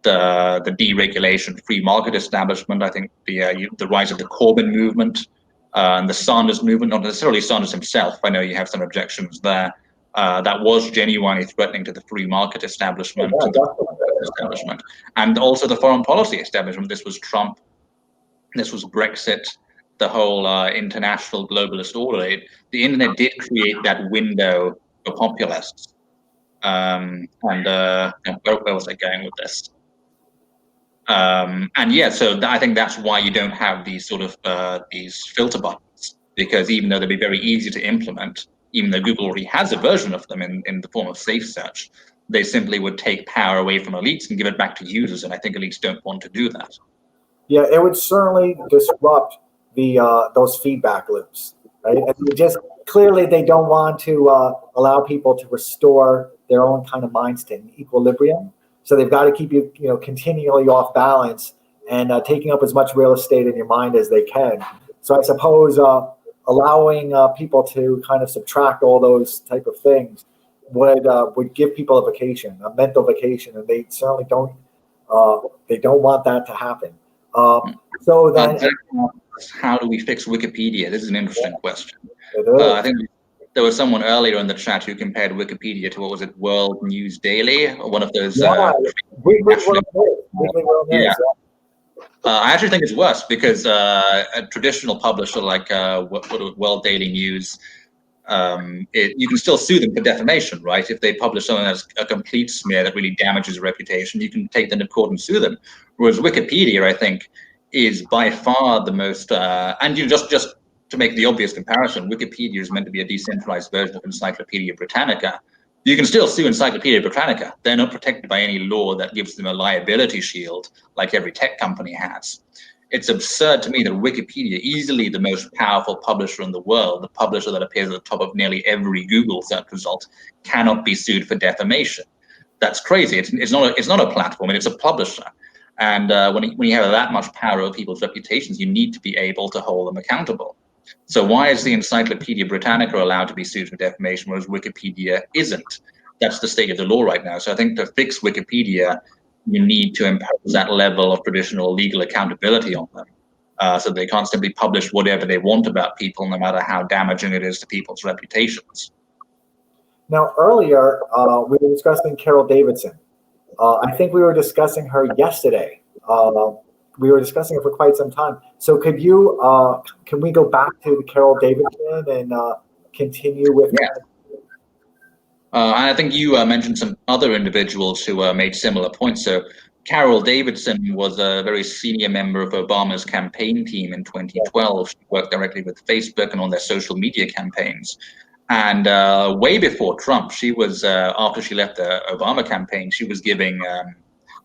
deregulation, free market establishment. I think the rise of the Corbyn movement and the Sanders movement, not necessarily Sanders himself. I know you have some objections there. That was genuinely threatening to the free market establishment, and also the foreign policy establishment. This was Trump. This was Brexit. The whole international globalist order. The internet did create that window for populists. Where was I going with this? And yeah, so I think that's why you don't have these sort of these filter buttons, because even though they'd be very easy to implement, even though Google already has a version of them in the form of safe search, they simply would take power away from elites and give it back to users. And I think elites don't want to do that. Yeah, it would certainly disrupt the those feedback loops. Right? And just clearly, they don't want to allow people to restore their own kind of mind state and equilibrium. So they've got to keep you, continually off balance and taking up as much real estate in your mind as they can. So I suppose allowing people to kind of subtract all those type of things would give people a vacation, a mental vacation, and they certainly don't want that to happen. So then, how do we fix Wikipedia? This is an interesting question. I think there was someone earlier in the chat who compared Wikipedia to, what was it, World News Daily, or one of those. I actually think it's worse, because a traditional publisher like World Daily News, you can still sue them for defamation, right? If they publish something that's a complete smear that really damages a reputation, you can take them to court and sue them. Whereas Wikipedia, I think, is by far the most, and just to make the obvious comparison, Wikipedia is meant to be a decentralized version of Encyclopedia Britannica. You can still sue Encyclopedia Britannica. They're not protected by any law that gives them a liability shield like every tech company has. It's absurd to me that Wikipedia, easily the most powerful publisher in the world, the publisher that appears at the top of nearly every Google search result, cannot be sued for defamation. That's crazy. It's not a platform, it's a publisher. And when you have that much power over people's reputations, you need to be able to hold them accountable. So why is the Encyclopedia Britannica allowed to be sued for defamation, whereas Wikipedia isn't? That's the state of the law right now. So I think to fix Wikipedia, you need to impose that level of traditional legal accountability on them, so they can't simply publish whatever they want about people, no matter how damaging it is to people's reputations. Now, earlier, we were discussing Carol Davidson. I think we were discussing her yesterday. We were discussing it for quite some time. So can we go back to Carol Davidson and continue with that? And I think you mentioned some other individuals who made similar points. So Carol Davidson was a very senior member of Obama's campaign team in 2012. She worked directly with Facebook and on their social media campaigns. And way before Trump, she was, after she left the Obama campaign, she was giving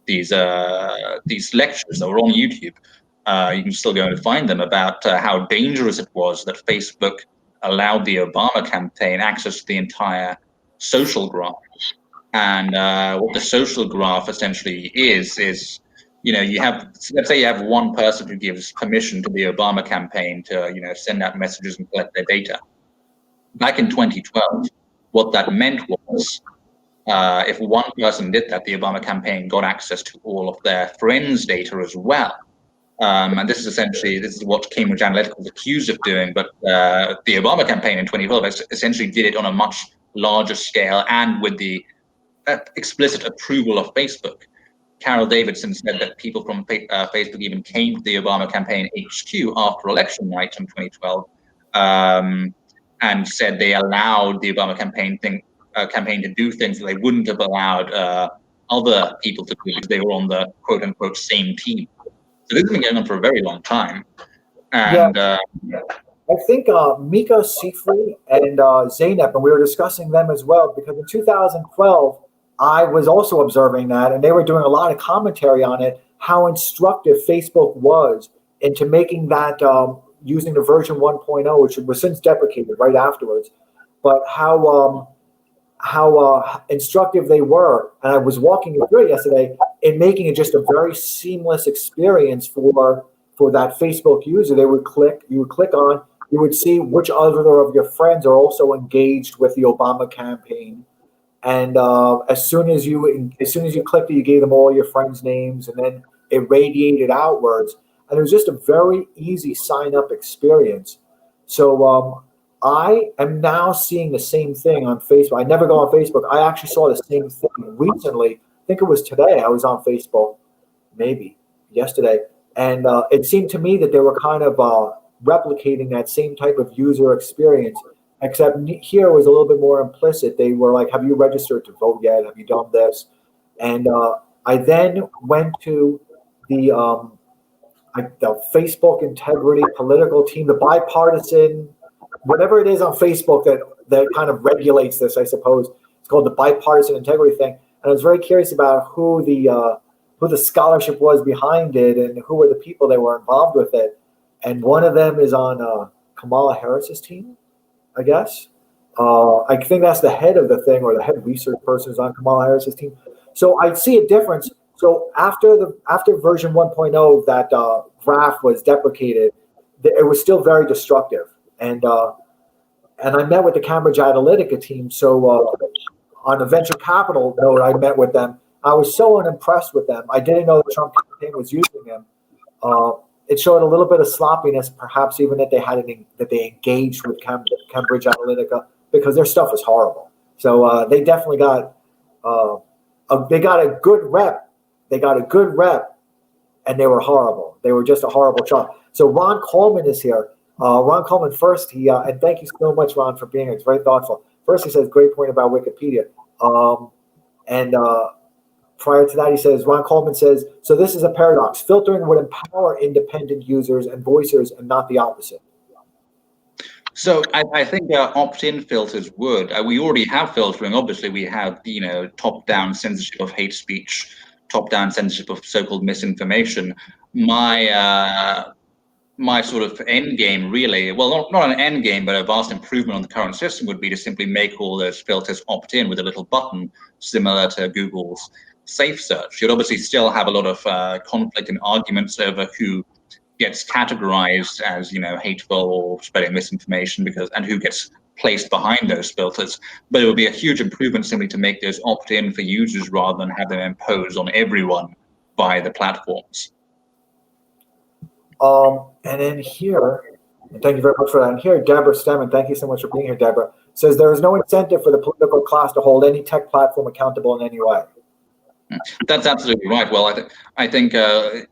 these lectures that were on YouTube. You can still go and find them, about how dangerous it was that Facebook allowed the Obama campaign access to the entire social graph. And what the social graph essentially is, you have, let's say you have one person who gives permission to the Obama campaign to, send out messages and collect their data. Back in 2012, what that meant was, if one person did that, the Obama campaign got access to all of their friends' data as well. And this is what Cambridge Analytica was accused of doing. But the Obama campaign in 2012 essentially did it on a much larger scale and with the explicit approval of Facebook. Carol Davidson said that people from Facebook even came to the Obama campaign HQ after election night in 2012 and said they allowed the Obama campaign to do things that they wouldn't have allowed other people to do because they were on the quote unquote same team. So this has been going on for a very long time. And I think Mika Sifri and Zeynep, and we were discussing them as well, because in 2012, I was also observing that, and they were doing a lot of commentary on it, how instructive Facebook was into making that, using the version 1.0, which was since deprecated right afterwards, but how instructive they were. And I was walking you through it yesterday in making it just a very seamless experience for that Facebook user. You would click on, you would see which other of your friends are also engaged with the Obama campaign. And as soon as you clicked it, you gave them all your friends' names, and then it radiated outwards. And it was just a very easy sign up experience. So I am now seeing the same thing on Facebook. I never go on Facebook. I actually saw the same thing recently. I think it was today. I was on Facebook, maybe yesterday, and it seemed to me that they were kind of replicating that same type of user experience, except here was a little bit more implicit. They were like, have you registered to vote yet? Have you done this? And I then went to the Facebook integrity political team, the bipartisan, whatever it is on Facebook that kind of regulates this, I suppose. It's called the bipartisan integrity thing. And I was very curious about who the scholarship was behind it and who were the people that were involved with it. And one of them is on Kamala Harris's team, I guess. I think that's the head of the thing, or the head research person is on Kamala Harris's team. So I see a difference. So after version 1.0, that graph was deprecated, it was still very destructive. And I met with the Cambridge Analytica team. So on a venture capital note, I met with them. I was so unimpressed with them. I didn't know the Trump campaign was using them. It showed a little bit of sloppiness, perhaps even that they engaged with Cambridge Analytica, because their stuff is horrible. So they definitely got a good rep. They got a good rep, and they were horrible. They were just a horrible shot. So Ron Coleman is here. Ron Coleman, first, and thank you so much, Ron, for being here. It's very thoughtful. First, he says, great point about Wikipedia. And prior to that, he says, Ron Coleman says, so this is a paradox. Filtering would empower independent users and voicers and not the opposite. So I think opt-in filters would. We already have filtering. Obviously, we have, top-down censorship of hate speech, top-down censorship of so-called misinformation. My sort of end game, really, well, not an end game, but a vast improvement on the current system would be to simply make all those filters opt-in with a little button similar to Google's Safe Search. You'd obviously still have a lot of conflict and arguments over who gets categorized as, hateful or spreading misinformation, and who gets placed behind those filters. But it would be a huge improvement simply to make those opt-in for users rather than have them imposed on everyone by the platforms. And then here, and thank you very much for that. And here, Deborah Stemmen, thank you so much for being here, Deborah, says there is no incentive for the political class to hold any tech platform accountable in any way. That's absolutely right. Well, I think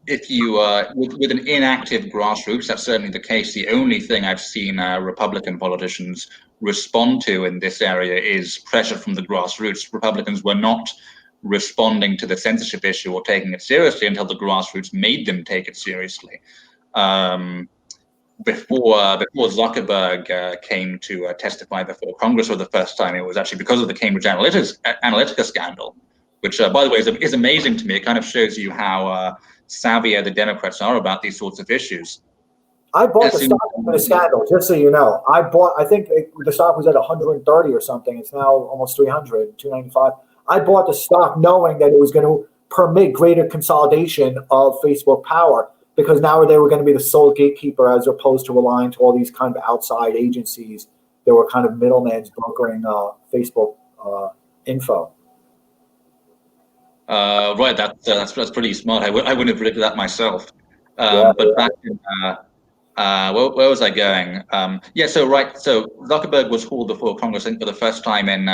if you with an inactive grassroots, that's certainly the case. The only thing I've seen Republican politicians respond to in this area is pressure from the grassroots. Republicans were not responding to the censorship issue or taking it seriously until the grassroots made them take it seriously. Before Zuckerberg came to testify before Congress for the first time, it was actually because of the Cambridge Analytica scandal, which, by the way, is amazing to me. It kind of shows you how savvy the Democrats are about these sorts of issues. I bought the stock for the scandal, just so you know. I think the stock was at 130 or something. It's now almost 300, 295. I bought the stock knowing that it was going to permit greater consolidation of Facebook power, because now they were going to be the sole gatekeeper as opposed to relying to all these kind of outside agencies that were kind of middlemen brokering Facebook info. Right, that's pretty smart. I wouldn't have predicted that myself. But back in where was I going? So Zuckerberg was hauled before Congress, I think, for the first time in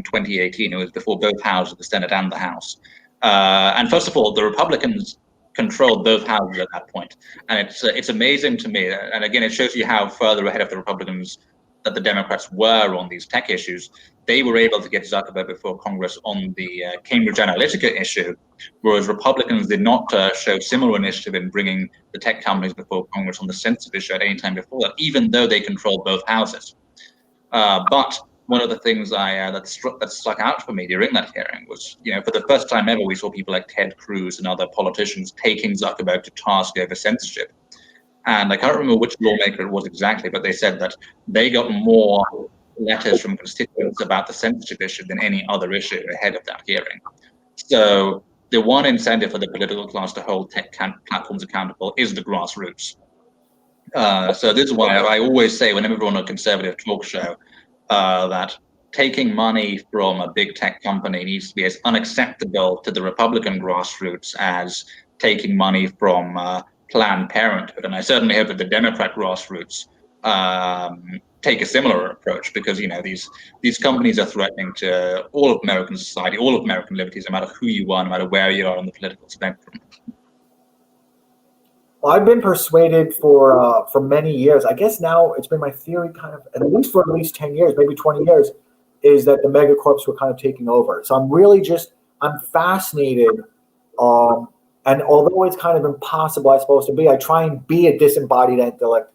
2018. It was before both houses, the Senate and the House. And first of all, the Republicans controlled both houses at that point, and it's amazing to me. And again, it shows you how further ahead of the Republicans that the Democrats were on these tech issues. They were able to get Zuckerberg before Congress on the Cambridge Analytica issue, whereas Republicans did not show similar initiative in bringing the tech companies before Congress on the censorship issue at any time before that, even though they controlled both houses. But one of the things that stuck out for me during that hearing was, for the first time ever, we saw people like Ted Cruz and other politicians taking Zuckerberg to task over censorship. And I can't remember which lawmaker it was exactly, but they said that they got more letters from constituents about the censorship issue than any other issue ahead of that hearing. So the one incentive for the political class to hold tech platforms accountable is the grassroots. So this is why I always say whenever we're on a conservative talk show that taking money from a big tech company needs to be as unacceptable to the Republican grassroots as taking money from Planned Parenthood. And I certainly hope that the Democrat grassroots take a similar approach, because these companies are threatening to all of American society, all of American liberties, no matter who you are, no matter where you are on the political spectrum. Well, I've been persuaded for many years. I guess now it's been my theory, kind of, at least 10 years, maybe 20 years, is that the megacorps were kind of taking over. So I'm fascinated. And although it's kind of impossible, I suppose, to be, I try and be a disembodied intellect.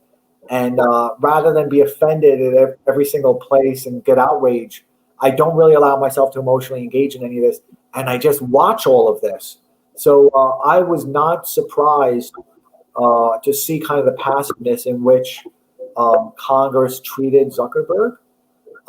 And rather than be offended at every single place and get outraged, I don't really allow myself to emotionally engage in any of this. And I just watch all of this. So I was not surprised to see kind of the passiveness in which Congress treated Zuckerberg.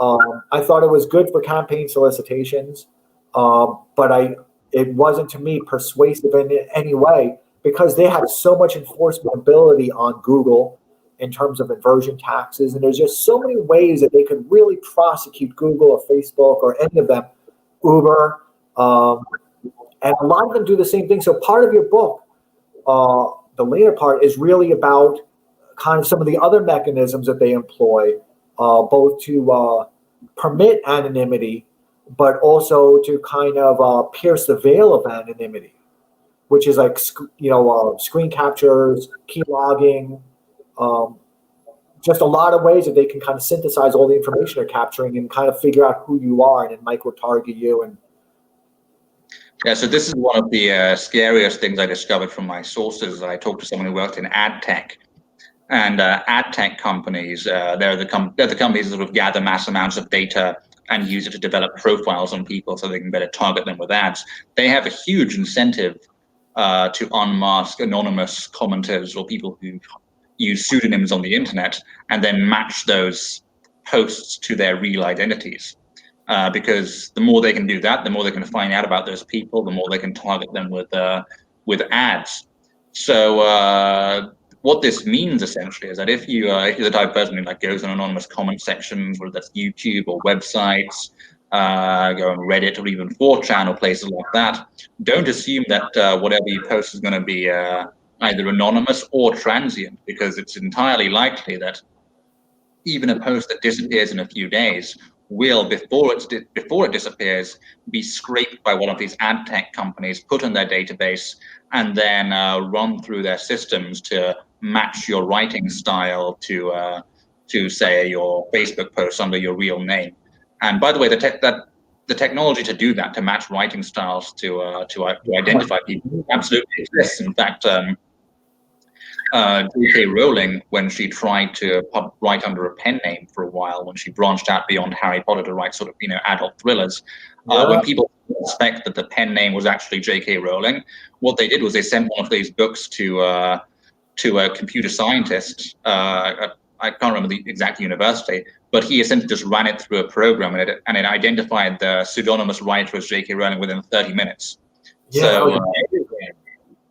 I thought it was good for campaign solicitations, but it wasn't, to me, persuasive in any way, because they have so much enforcement ability on Google in terms of inversion taxes. And there's just so many ways that they could really prosecute Google or Facebook or any of them, Uber. And a lot of them do the same thing. So part of your book, the later part, is really about kind of some of the other mechanisms that they employ, both to permit anonymity, but also to kind of pierce the veil of anonymity, which is like, screen captures, key logging, just a lot of ways that they can kind of synthesize all the information they're capturing and kind of figure out who you are and then micro-target you. And yeah, so this is one of the scariest things I discovered from my sources. I talked to someone who worked in ad tech, and ad tech companies, they're the companies that sort of gather mass amounts of data and use it to develop profiles on people so they can better target them with ads. They have a huge incentive to unmask anonymous commenters or people who use pseudonyms on the internet and then match those posts to their real identities. Because the more they can do that, the more they can find out about those people, the more they can target them with ads. So what this means essentially is that if you're the type of person who goes on anonymous comment sections, whether that's YouTube or websites, go on Reddit or even 4chan or places like that, don't assume that whatever you post is going to be either anonymous or transient, because it's entirely likely that even a post that disappears in a few days will, before it disappears, be scraped by one of these ad tech companies, put in their database, and then run through their systems to match your writing style to say your Facebook post under your real name. And by the way, the technology to do that, to match writing styles to identify people, absolutely exists. In fact, J.K. Rowling, when she tried to write under a pen name for a while, when she branched out beyond Harry Potter to write sort of adult thrillers, when people suspect that the pen name was actually J.K. Rowling, what they did was they sent one of these books to a computer scientist. I can't remember the exact university, but he essentially just ran it through a program, and it identified the pseudonymous writer as J.K. Rowling within 30 minutes. Yeah.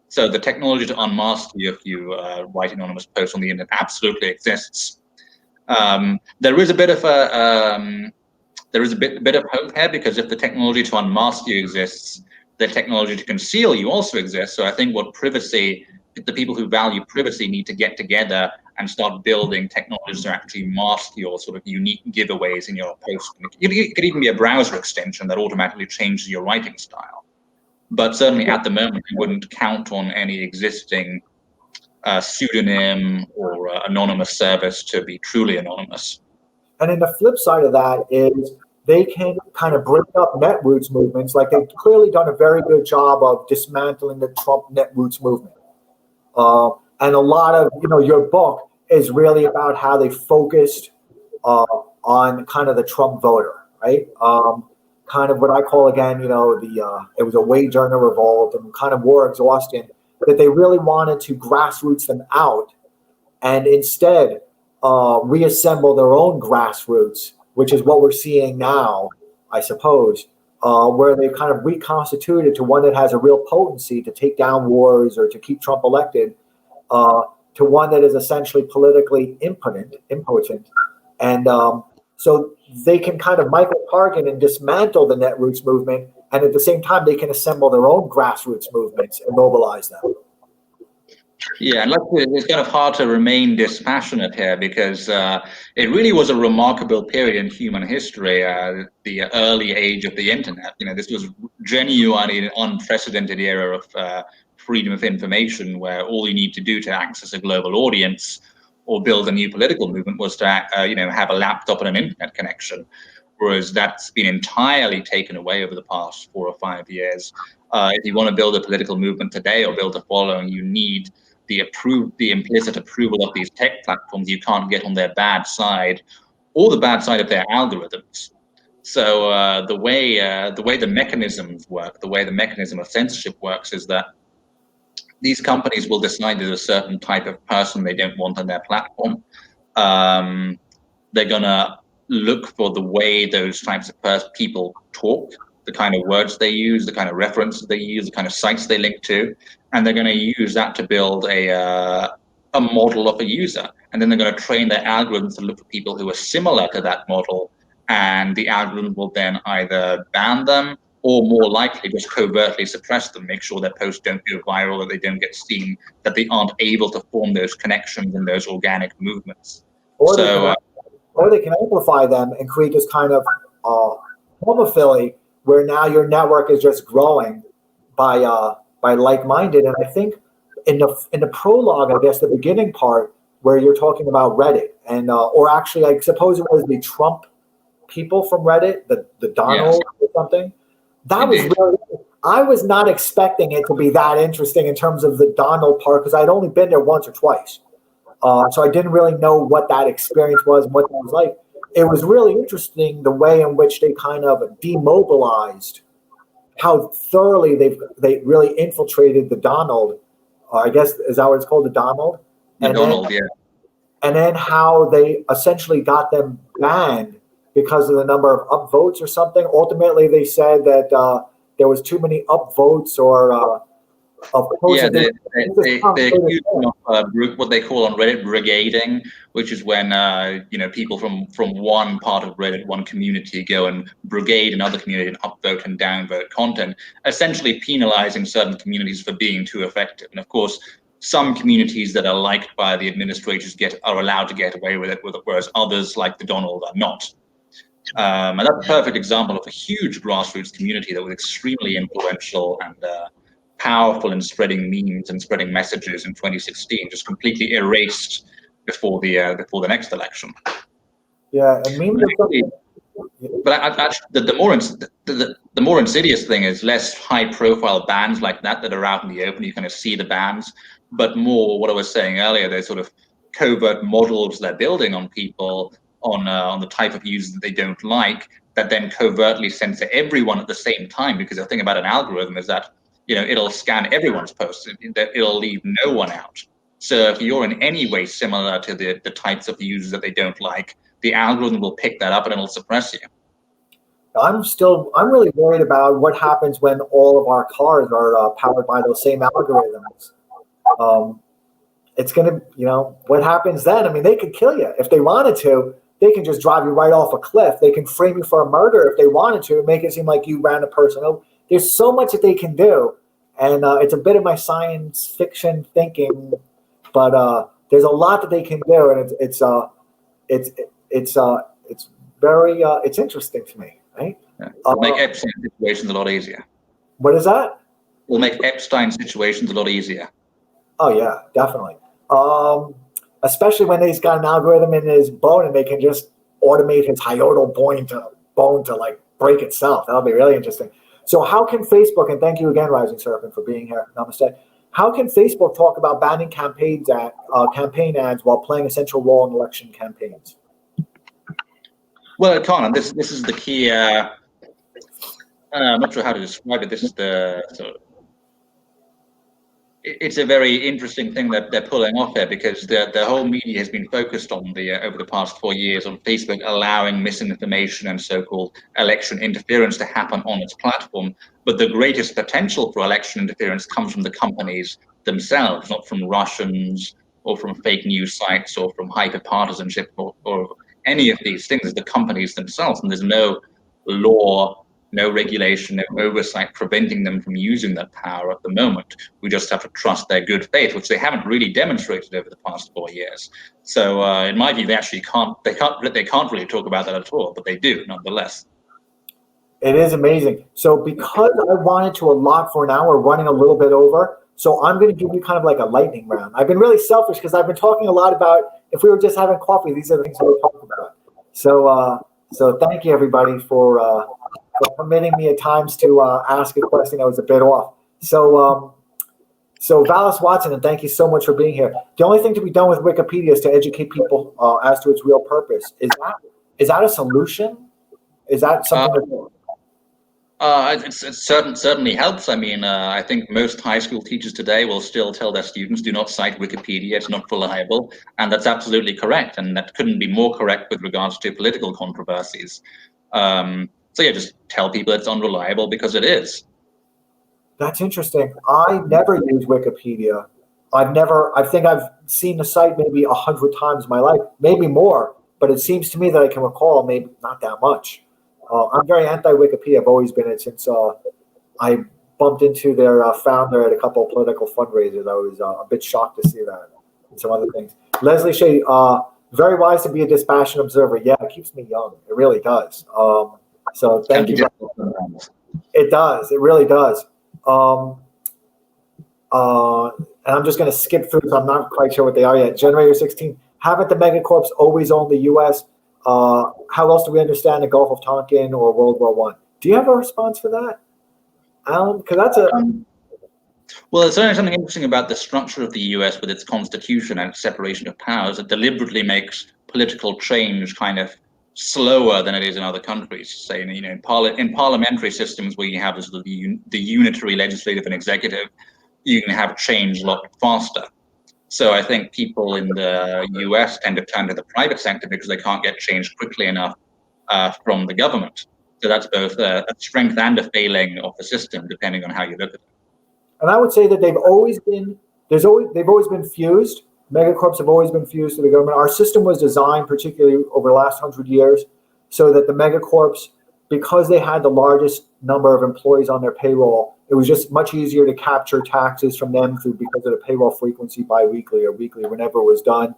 So the technology to unmask you if you write anonymous posts on the internet absolutely exists. There is a bit of hope here, because if the technology to unmask you exists, the technology to conceal you also exists. So I think the people who value privacy need to get together and start building technologies to actually mask your sort of unique giveaways in your post. It could even be a browser extension that automatically changes your writing style. But certainly at the moment, you wouldn't count on any existing pseudonym or anonymous service to be truly anonymous. And then the flip side of that is they can kind of break up netroots movements. Like, they've clearly done a very good job of dismantling the Trump netroots movement. And a lot of, your book is really about how they focused on kind of the Trump voter, right? Kind of what I call again, it was a wage earner revolt and kind of war exhaustion, that they really wanted to grassroots them out and instead reassemble their own grassroots, which is what we're seeing now, I suppose, where they kind of reconstituted to one that has a real potency to take down wars or to keep Trump elected, to one that is essentially politically impotent. And so they can kind of micro-target and dismantle the Netroots movement, and at the same time, they can assemble their own grassroots movements and mobilize them. Yeah, and it's kind of hard to remain dispassionate here because it really was a remarkable period in human history, the early age of the internet. This was genuinely an unprecedented era of freedom of information, where all you need to do to access a global audience or build a new political movement was to have a laptop and an internet connection, whereas that's been entirely taken away over the past 4 or 5 years. If you want to build a political movement today or build a following, you need the implicit approval of these tech platforms. You can't get on their bad side or the bad side of their algorithms. So the way the mechanisms work, the way the mechanism of censorship works, is that these companies will decide there's a certain type of person they don't want on their platform. They're gonna look for the way those types of people talk, the kind of words they use, the kind of references they use, the kind of sites they link to, and they're going to use that to build a model of a user. And then they're going to train their algorithms to look for people who are similar to that model, and the algorithm will then either ban them or more likely just covertly suppress them, make sure their posts don't go viral, that they don't get seen, that they aren't able to form those connections and those organic movements. Or they can amplify them and create this kind of homophily where now your network is just growing by like-minded. And I think in the prologue, I guess the beginning part where you're talking about Reddit and or actually I suppose it was the Trump people from Reddit, the Donald or something. That was really, I was not expecting it to be that interesting in terms of the Donald part, because I'd only been there once or twice. So I didn't really know what that experience was and what that was like. It was really interesting the way in which they kind of demobilized, how thoroughly they really infiltrated the Donald. I guess is that what it's called, the Donald? And then how they essentially got them banned because of the number of upvotes or something. Ultimately, they said that there was too many upvotes or they accuse them of what they call on Reddit brigading, which is when people from one part of Reddit, one community, go and brigade another community and upvote and downvote content, essentially penalizing certain communities for being too effective. And of course, some communities that are liked by the administrators are allowed to get away with it, whereas others, like the Donald, are not. And that's a perfect example of a huge grassroots community that was extremely influential and powerful in spreading memes and spreading messages in 2016, just completely erased before the next election. Yeah, and memes. But actually, the more insidious thing is less high-profile bans like that are out in the open. You kind of see the bans, but more what I was saying earlier. They're sort of covert models they're building on people, on the type of users that they don't like, that then covertly censor everyone at the same time. Because the thing about an algorithm is that it'll scan everyone's posts. It'll leave no one out. So if you're in any way similar to the types of users that they don't like, the algorithm will pick that up and it'll suppress you. I'm really worried about what happens when all of our cars are powered by those same algorithms. It's going to, what happens then? I mean, they could kill you if they wanted to. They can just drive you right off a cliff. They can frame you for a murder if they wanted to, and make it seem like you ran a person over. There's so much that they can do, and it's a bit of my science fiction thinking, but there's a lot that they can do, and it's very interesting to me, right? Yeah. It'll make Epstein situations a lot easier. What is that? It'll make Epstein situations a lot easier. Oh yeah, definitely. Especially when he's got an algorithm in his bone and they can just automate his hiatal bone to like break itself. That'll be really interesting. So how can Facebook, and thank you again, Rising Serpent, for being here. Namaste. How can Facebook talk about banning campaign ads while playing a central role in election campaigns? Well, it can't. And this is the key. I'm not sure how to describe it. This is it's a very interesting thing that they're pulling off here, because the whole media has been focused on over the past 4 years on Facebook allowing misinformation and so-called election interference to happen on its platform. But the greatest potential for election interference comes from the companies themselves, not from Russians or from fake news sites or from hyper-partisanship or any of these things. The companies themselves, and there's no law, no regulation, no oversight preventing them from using that power at the moment. We just have to trust their good faith, which they haven't really demonstrated over the past 4 years. So, in my view, they actually can't really talk about that at all, but they do nonetheless. It is amazing. So because I wanted to allot for an hour, running a little bit over, so I'm going to give you kind of like a lightning round. I've been really selfish because I've been talking a lot about, if we were just having coffee, these are the things we talk about. So thank you everybody for permitting me at times to ask a question that was a bit off. So Valis Watson, and thank you so much for being here. The only thing to be done with Wikipedia is to educate people as to its real purpose. Is that a solution? Is that something It certainly helps. I mean, I think most high school teachers today will still tell their students, do not cite Wikipedia, it's not reliable. And that's absolutely correct. And that couldn't be more correct with regards to political controversies. So yeah, just tell people it's unreliable because it is. That's interesting. I never use Wikipedia. I think I've seen the site maybe 100 times in my life, maybe more, but it seems to me that I can recall maybe not that much. I'm very anti-Wikipedia. I've always been it since I bumped into their founder at a couple of political fundraisers. I was a bit shocked to see that and some other things. Leslie Shea, very wise to be a dispassionate observer. Yeah, it keeps me young. It really does. So thank you. It does. It really does. And I'm just going to skip through because I'm not quite sure what they are yet. Generator 16. Haven't the Megacorps always owned the U.S.? How else do we understand the Gulf of Tonkin or World War I? Do you have a response for that, Alan? Because that's a... Well, there's certainly something interesting about the structure of the U.S. with its constitution and its separation of powers. It deliberately makes political change kind of slower than it is in other countries. Say, in parliamentary systems where you have the unitary legislative and executive, you can have change a lot faster. So I think people in the US tend to turn to the private sector because they can't get change quickly enough from the government. So that's both a strength and a failing of the system, depending on how you look at it. And I would say that they've always been fused. Megacorps have always been fused to the government. Our system was designed, particularly over the last 100 years, so that the Megacorps, because they had the largest number of employees on their payroll, it was just much easier to capture taxes from them because of the payroll frequency biweekly or weekly, whenever it was done.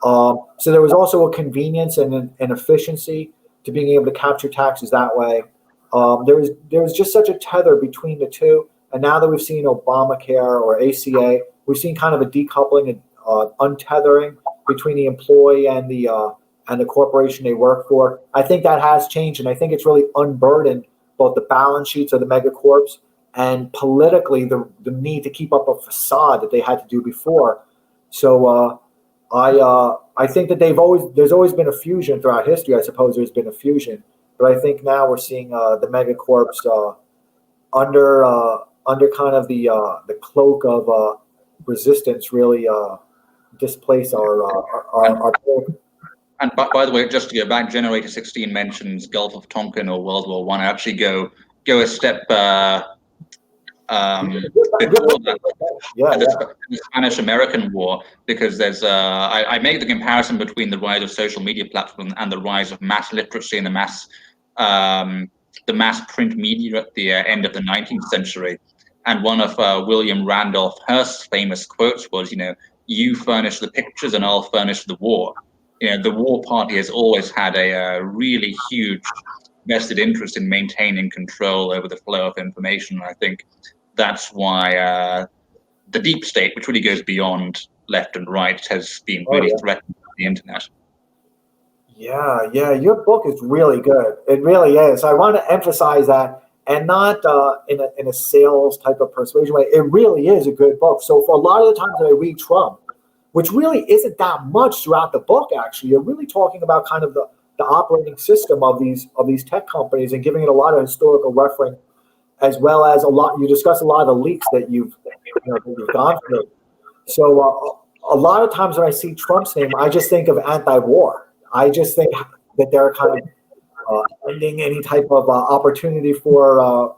So there was also a convenience and an efficiency to being able to capture taxes that way. There was just such a tether between the two. And now that we've seen Obamacare or ACA, we've seen kind of a decoupling and untethering between the employee and the corporation they work for. I think that has changed, and I think it's really unburdened both the balance sheets of the Megacorps and politically the need to keep up a facade that they had to do before. So I think that there's always been a fusion throughout history. I suppose there's been a fusion, but I think now we're seeing the Megacorps under kind of the cloak of resistance really displace our. And by the way, just to go back, Generator 16 mentions Gulf of Tonkin or World War I. I actually go a step before that, the Spanish-American War, because there's I make the comparison between the rise of social media platforms and the rise of mass literacy and the mass print media at the end of the 19th century. And one of William Randolph Hearst's famous quotes was, you furnish the pictures and I'll furnish the war. The war party has always had a really huge vested interest in maintaining control over the flow of information. I think that's why the deep state, which really goes beyond left and right, has been really threatened by the internet. Yeah, your book is really good. It really is. I want to emphasize that, and not in a sales type of persuasion way. It really is a good book. So for a lot of the times that I read Trump, which really isn't that much throughout the book, actually, you're really talking about kind of the operating system of these tech companies and giving it a lot of historical reference, as well as you discuss a lot of the leaks that you've gone through. So a lot of times when I see Trump's name, I just think of anti-war. I just think that they're kind of ending any type of opportunity for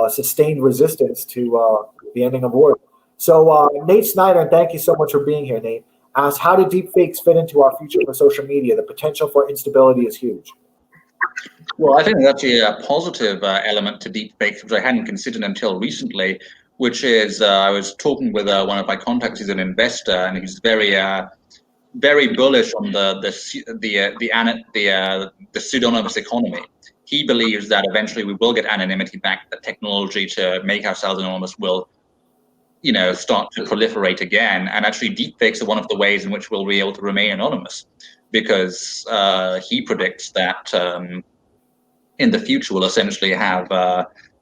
sustained resistance to the ending of war. So Nate Snyder, and thank you so much for being here, Nate, asks, how do deepfakes fit into our future for social media? The potential for instability is huge. Well, I think there's actually a positive element to deepfakes, which I hadn't considered until recently, which is I was talking with one of my contacts. He's an investor, and he's very bullish on the pseudonymous economy. He believes that eventually we will get anonymity back. That technology to make ourselves anonymous will, start to proliferate again. And actually, deepfakes are one of the ways in which we'll be able to remain anonymous, because he predicts that in the future we'll essentially have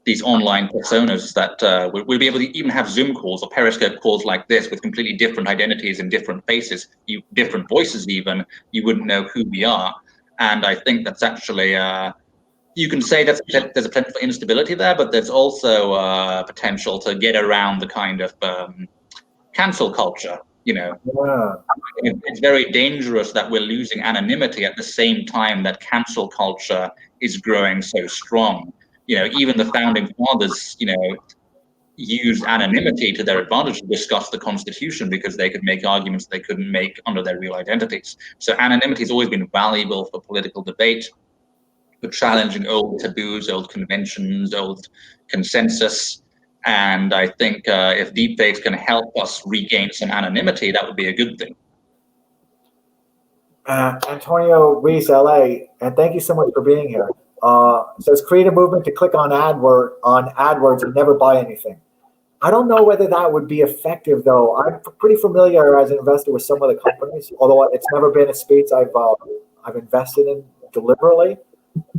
these online personas that we'll be able to even have Zoom calls or Periscope calls like this with completely different identities and different faces, different voices even. You wouldn't know who we are. And I think that's actually, you can say there's a potential for instability there, but there's also potential to get around the kind of cancel culture. Yeah. It's very dangerous that we're losing anonymity at the same time that cancel culture is growing so strong. Even the founding fathers, used anonymity to their advantage to discuss the Constitution, because they could make arguments they couldn't make under their real identities. So anonymity has always been valuable for political debate, for challenging old taboos, old conventions, old consensus. And I think if deepfakes can help us regain some anonymity, that would be a good thing. Antonio Reese, LA, and thank you so much for being here. Says create a movement to click on AdWords and never buy anything. I don't know whether that would be effective, though. I'm pretty familiar as an investor with some of the companies, although it's never been a space I've invested in deliberately.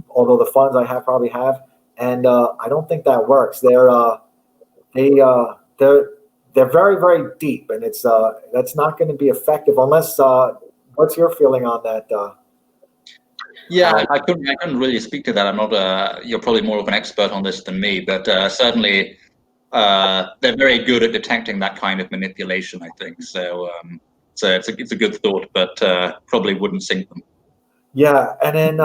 Although the funds I have probably have, and I don't think that works. They're very, very deep, and it's that's not going to be effective unless. What's your feeling on that? Yeah, I couldn't really speak to that. I'm not. You're probably more of an expert on this than me, but certainly they're very good at detecting that kind of manipulation, I think. So it's a good thought, but probably wouldn't sink them. Yeah, and then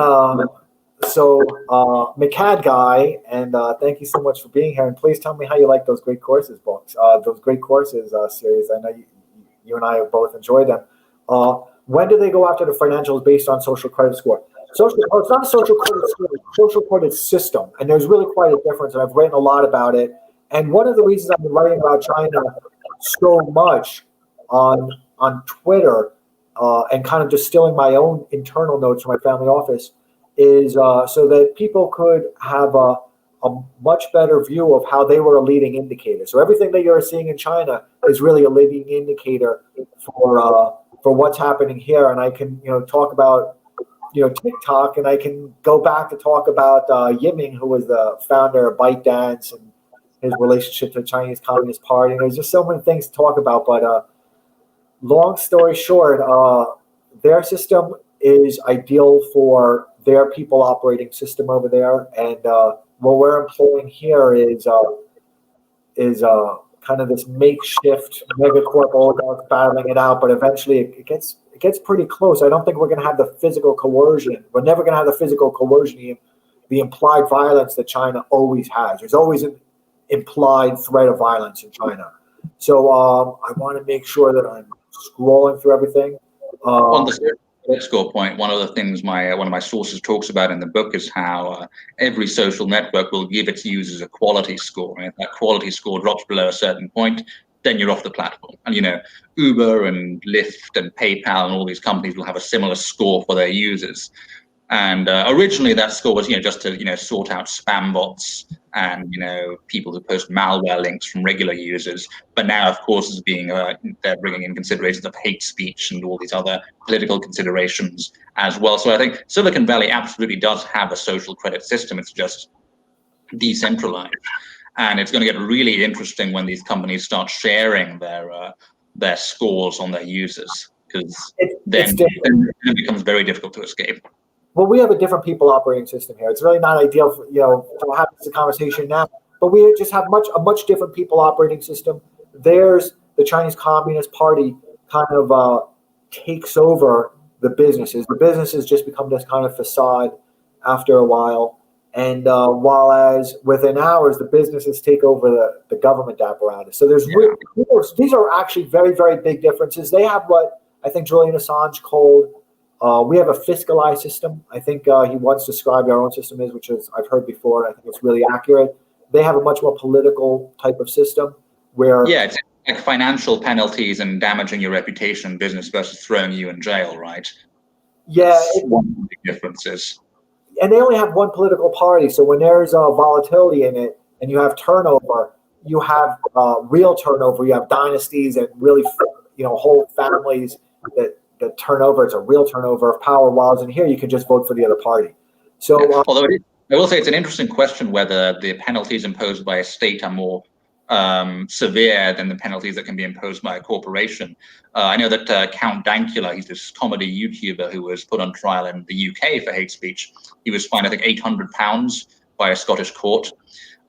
McCad guy, and thank you so much for being here. And please tell me how you like those great courses books, those great courses series. I know you and I have both enjoyed them. When do they go after the financials based on social credit score? It's not a social credit score, it's a social credit system. And there's really quite a difference, and I've written a lot about it. And one of the reasons I've been writing about China so much on Twitter and kind of distilling my own internal notes from my family office is so that people could have a much better view of how they were a leading indicator. So everything that you're seeing in China is really a leading indicator for what's happening here. And I can talk about TikTok, and I can go back to talk about Yiming, who was the founder of ByteDance, and his relationship to the Chinese Communist Party. And there's just so many things to talk about. But long story short, their system is ideal for their people operating system over there. And what we're employing here is kind of this makeshift megacorp oligarchs battling it out. But eventually it gets pretty close. I don't think we're going to have the physical coercion. We're never going to have the physical coercion, the implied violence that China always has. There's always an implied threat of violence in China. So I want to make sure that I'm scrolling through everything. On the credit score point, one of the things one of my sources talks about in the book is how every social network will give its users a quality score. And if that quality score drops below a certain point, then you're off the platform. And Uber and Lyft and PayPal and all these companies will have a similar score for their users. And originally that score was just to sort out spam bots and people who post malware links from regular users. But now, of course, is they're bringing in considerations of hate speech and all these other political considerations as well. So I think Silicon Valley absolutely does have a social credit system. It's just decentralized. And it's going to get really interesting when these companies start sharing their scores on their users, because then it becomes very difficult to escape. Well, we have a different people operating system here. It's really not ideal for, to have this conversation now, but we just have a much different people operating system. There's the Chinese Communist Party kind of takes over the businesses. The businesses just become this kind of facade after a while. And while as within hours, the businesses take over the government apparatus. So these are actually very, very big differences. They have what I think Julian Assange called, we have a fiscalized system. I think he once described our own system as, which is I've heard before, and I think it's really accurate. They have a much more political type of system where... Yeah, it's like financial penalties and damaging your reputation in business versus throwing you in jail, right? Yeah. That's one of the big differences. And they only have one political party. So when there's volatility in it and you have turnover, you have real turnover. You have dynasties and really, whole families that turn over. It's a real turnover of power. While in here, you can just vote for the other party. So, although I will say it's an interesting question whether the penalties imposed by a state are more severe than the penalties that can be imposed by a corporation. I know that Count Dankula, he's this comedy YouTuber who was put on trial in the UK for hate speech. He was fined, I think, £800 by a Scottish court.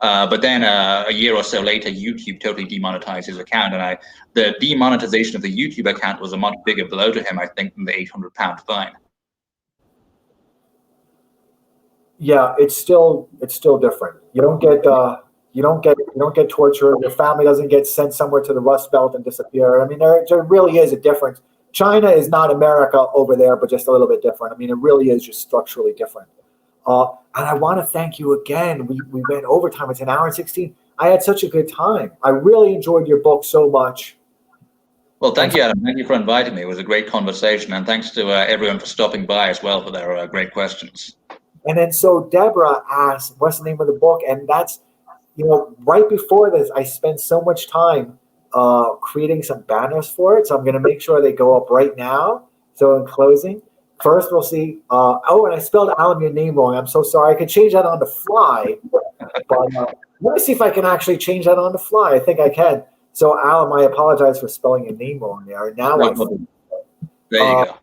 But then a year or so later, YouTube totally demonetized his account. And the demonetization of the YouTube account was a much bigger blow to him, I think, than the £800 fine. Yeah, it's still different. You don't get tortured. Your family doesn't get sent somewhere to the Rust Belt and disappear. I mean, there really is a difference. China is not America over there, but just a little bit different. I mean, it really is just structurally different. And I want to thank you again. We went overtime. It's an hour and 16. I had such a good time. I really enjoyed your book so much. Well, thank you, Adam. Thank you for inviting me. It was a great conversation. And thanks to everyone for stopping by as well for their great questions. And then so Deborah asked, what's the name of the book? And that's, right before this, I spent so much time creating some banners for it. So I'm going to make sure they go up right now. So in closing, first we'll see. And I spelled Allum your name wrong. I'm so sorry. I could change that on the fly. But let me see if I can actually change that on the fly. I think I can. So Allum, I apologize for spelling your name wrong there. Now there you go.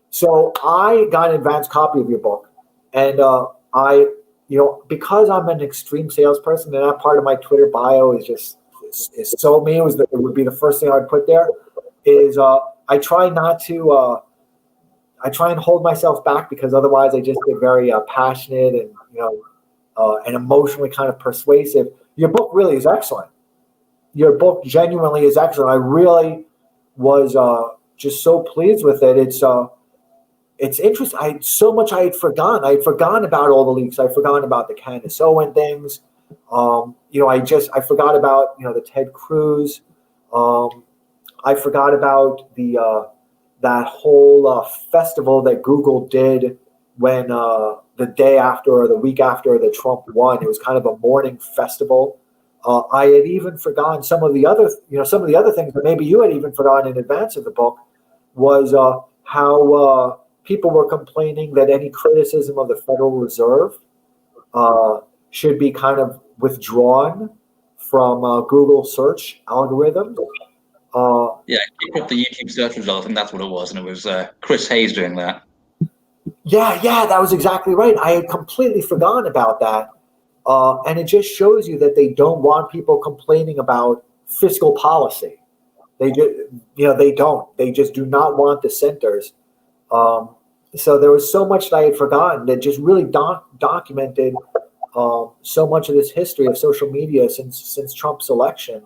So I got an advanced copy of your book. And because I'm an extreme salesperson, and that part of my Twitter bio is so me. It would be the first thing I'd put there. Is I try not to. I try and hold myself back because otherwise I just get very passionate and emotionally kind of persuasive. Your book really is excellent. Your book genuinely is excellent. I really was just so pleased with it. It's interesting. I had forgotten. I had forgotten about all the leaks. I forgotten about the Candace Owen things. I forgot about the Ted Cruz. I forgot about that whole festival that Google did when the day after or the week after the Trump won. It was kind of a morning festival. I had even forgotten some of the other things that maybe you had even forgotten in advance of the book was how people were complaining that any criticism of the Federal Reserve should be kind of withdrawn from Google search algorithms. Keep up the YouTube search result, and that's what it was. And it was Chris Hayes doing that. Yeah, that was exactly right. I had completely forgotten about that. And it just shows you that they don't want people complaining about fiscal policy. They don't. They just do not want dissenters. So there was so much that I had forgotten that just really documented so much of this history of social media since Trump's election.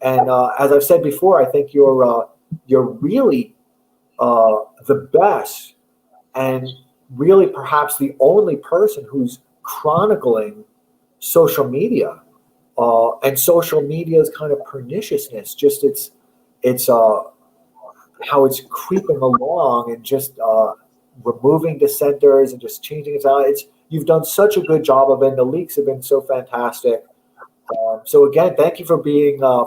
And as I've said before, I think you're really the best and really perhaps the only person who's chronicling social media and social media's kind of perniciousness. Just it's how it's creeping along and just removing dissenters and just changing it out. You've done such a good job of it. And the leaks have been so fantastic. So again, thank you for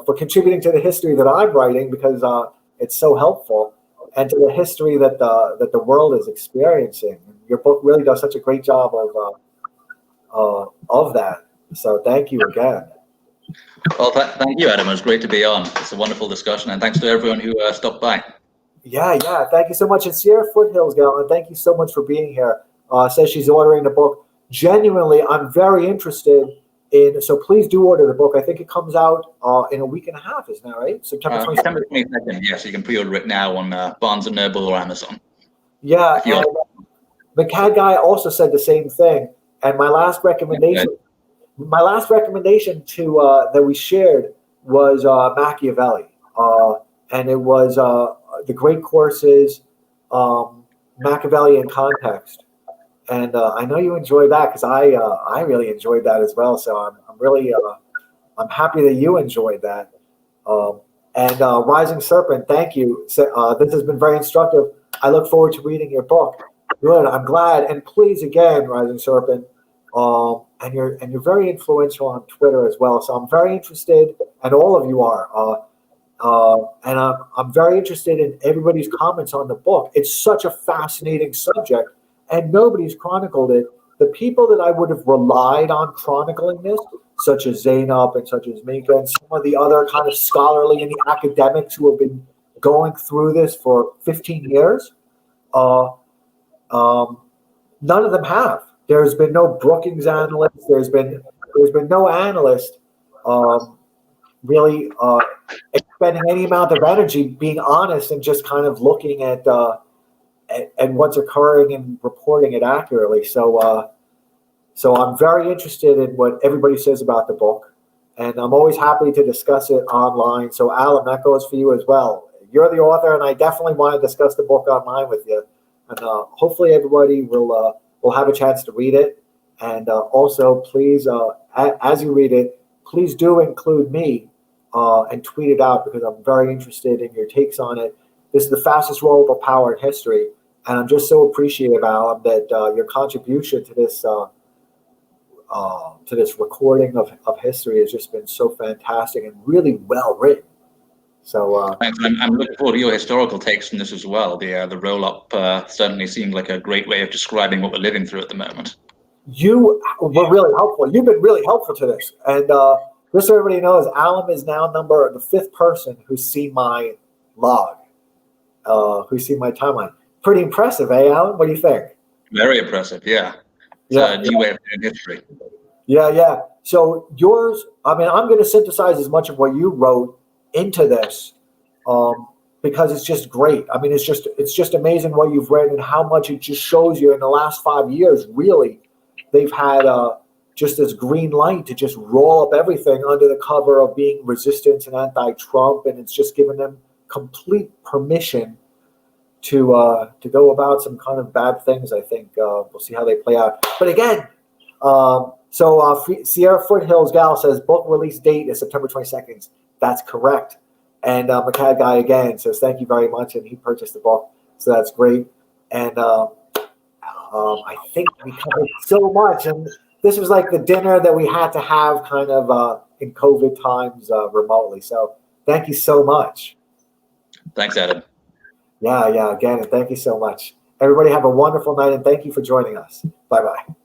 for contributing to the history that I'm writing because it's so helpful, and to the history that the world is experiencing. Your book really does such a great job of that. So thank you again. Well, thank you, Adam. It was great to be on. It's a wonderful discussion, and thanks to everyone who stopped by. Yeah. Thank you so much. And Sierra Foothills, Galen, thank you so much for being here. says she's ordering the book. Genuinely, I'm very interested in. So please do order the book. I think it comes out in a week and a half. Isn't that right? September 22nd. September 22nd. Yes, you can pre-order it now on Barnes and Noble or Amazon. Yeah, and the cat guy also said the same thing. And my last recommendation to that we shared was Machiavelli, and it was the great courses, Machiavelli in context. And I know you enjoyed that because I really enjoyed that as well. So I'm really happy that you enjoyed that. And Rising Serpent, thank you. This has been very instructive. I look forward to reading your book. Good, I'm glad. And please, again, Rising Serpent, and you're very influential on Twitter as well. So I'm very interested, and all of you are. And I'm very interested in everybody's comments on the book. It's such a fascinating subject, and nobody's chronicled it. The people that I would have relied on chronicling this, such as Zainab and such as Mika and some of the other kind of scholarly and the academics who have been going through this for 15 years, none of them have. There's been no Brookings analyst. There's been no analyst really expending any amount of energy being honest and just kind of looking at what's occurring and reporting it accurately. So I'm very interested in what everybody says about the book, and I'm always happy to discuss it online. So Allum, that goes for you as well. You're the author, and I definitely want to discuss the book online with you. And hopefully everybody will have a chance to read it. And also, please, as you read it, please do include me and tweet it out, because I'm very interested in your takes on it. This is the fastest rollable power in history, and I'm just so appreciative, Allum, that your contribution to this recording of history has just been so fantastic and really well written. So thanks. I'm looking forward to your historical takes on this as well. The roll-up certainly seemed like a great way of describing what we're living through at the moment. You were really helpful. You've been really helpful to this. And just so everybody knows, Allum is now the 5th person who's seen my log, who's seen my timeline. Pretty impressive, eh, Allum? What do you think? Very impressive, yeah. It's a new way of doing history. Yeah. So yours, I mean, I'm going to synthesize as much of what you wrote into this, because it's just great. I mean, it's just amazing what you've read and how much it just shows you in the last 5 years. Really, they've had just this green light to just roll up everything under the cover of being resistance and anti-Trump, and it's just given them complete permission to go about some kind of bad things. I think we'll see how they play out. But again, Sierra Foothills Gal says book release date is September 22nd. That's correct. And McCad Guy again says thank you very much, and he purchased the book, so that's great. And I think we covered so much, and this was like the dinner that we had to have kind of in COVID times remotely. So thank you so much. Thanks, Adam. Yeah, again, and thank you so much. Everybody have a wonderful night, and thank you for joining us. Bye-bye.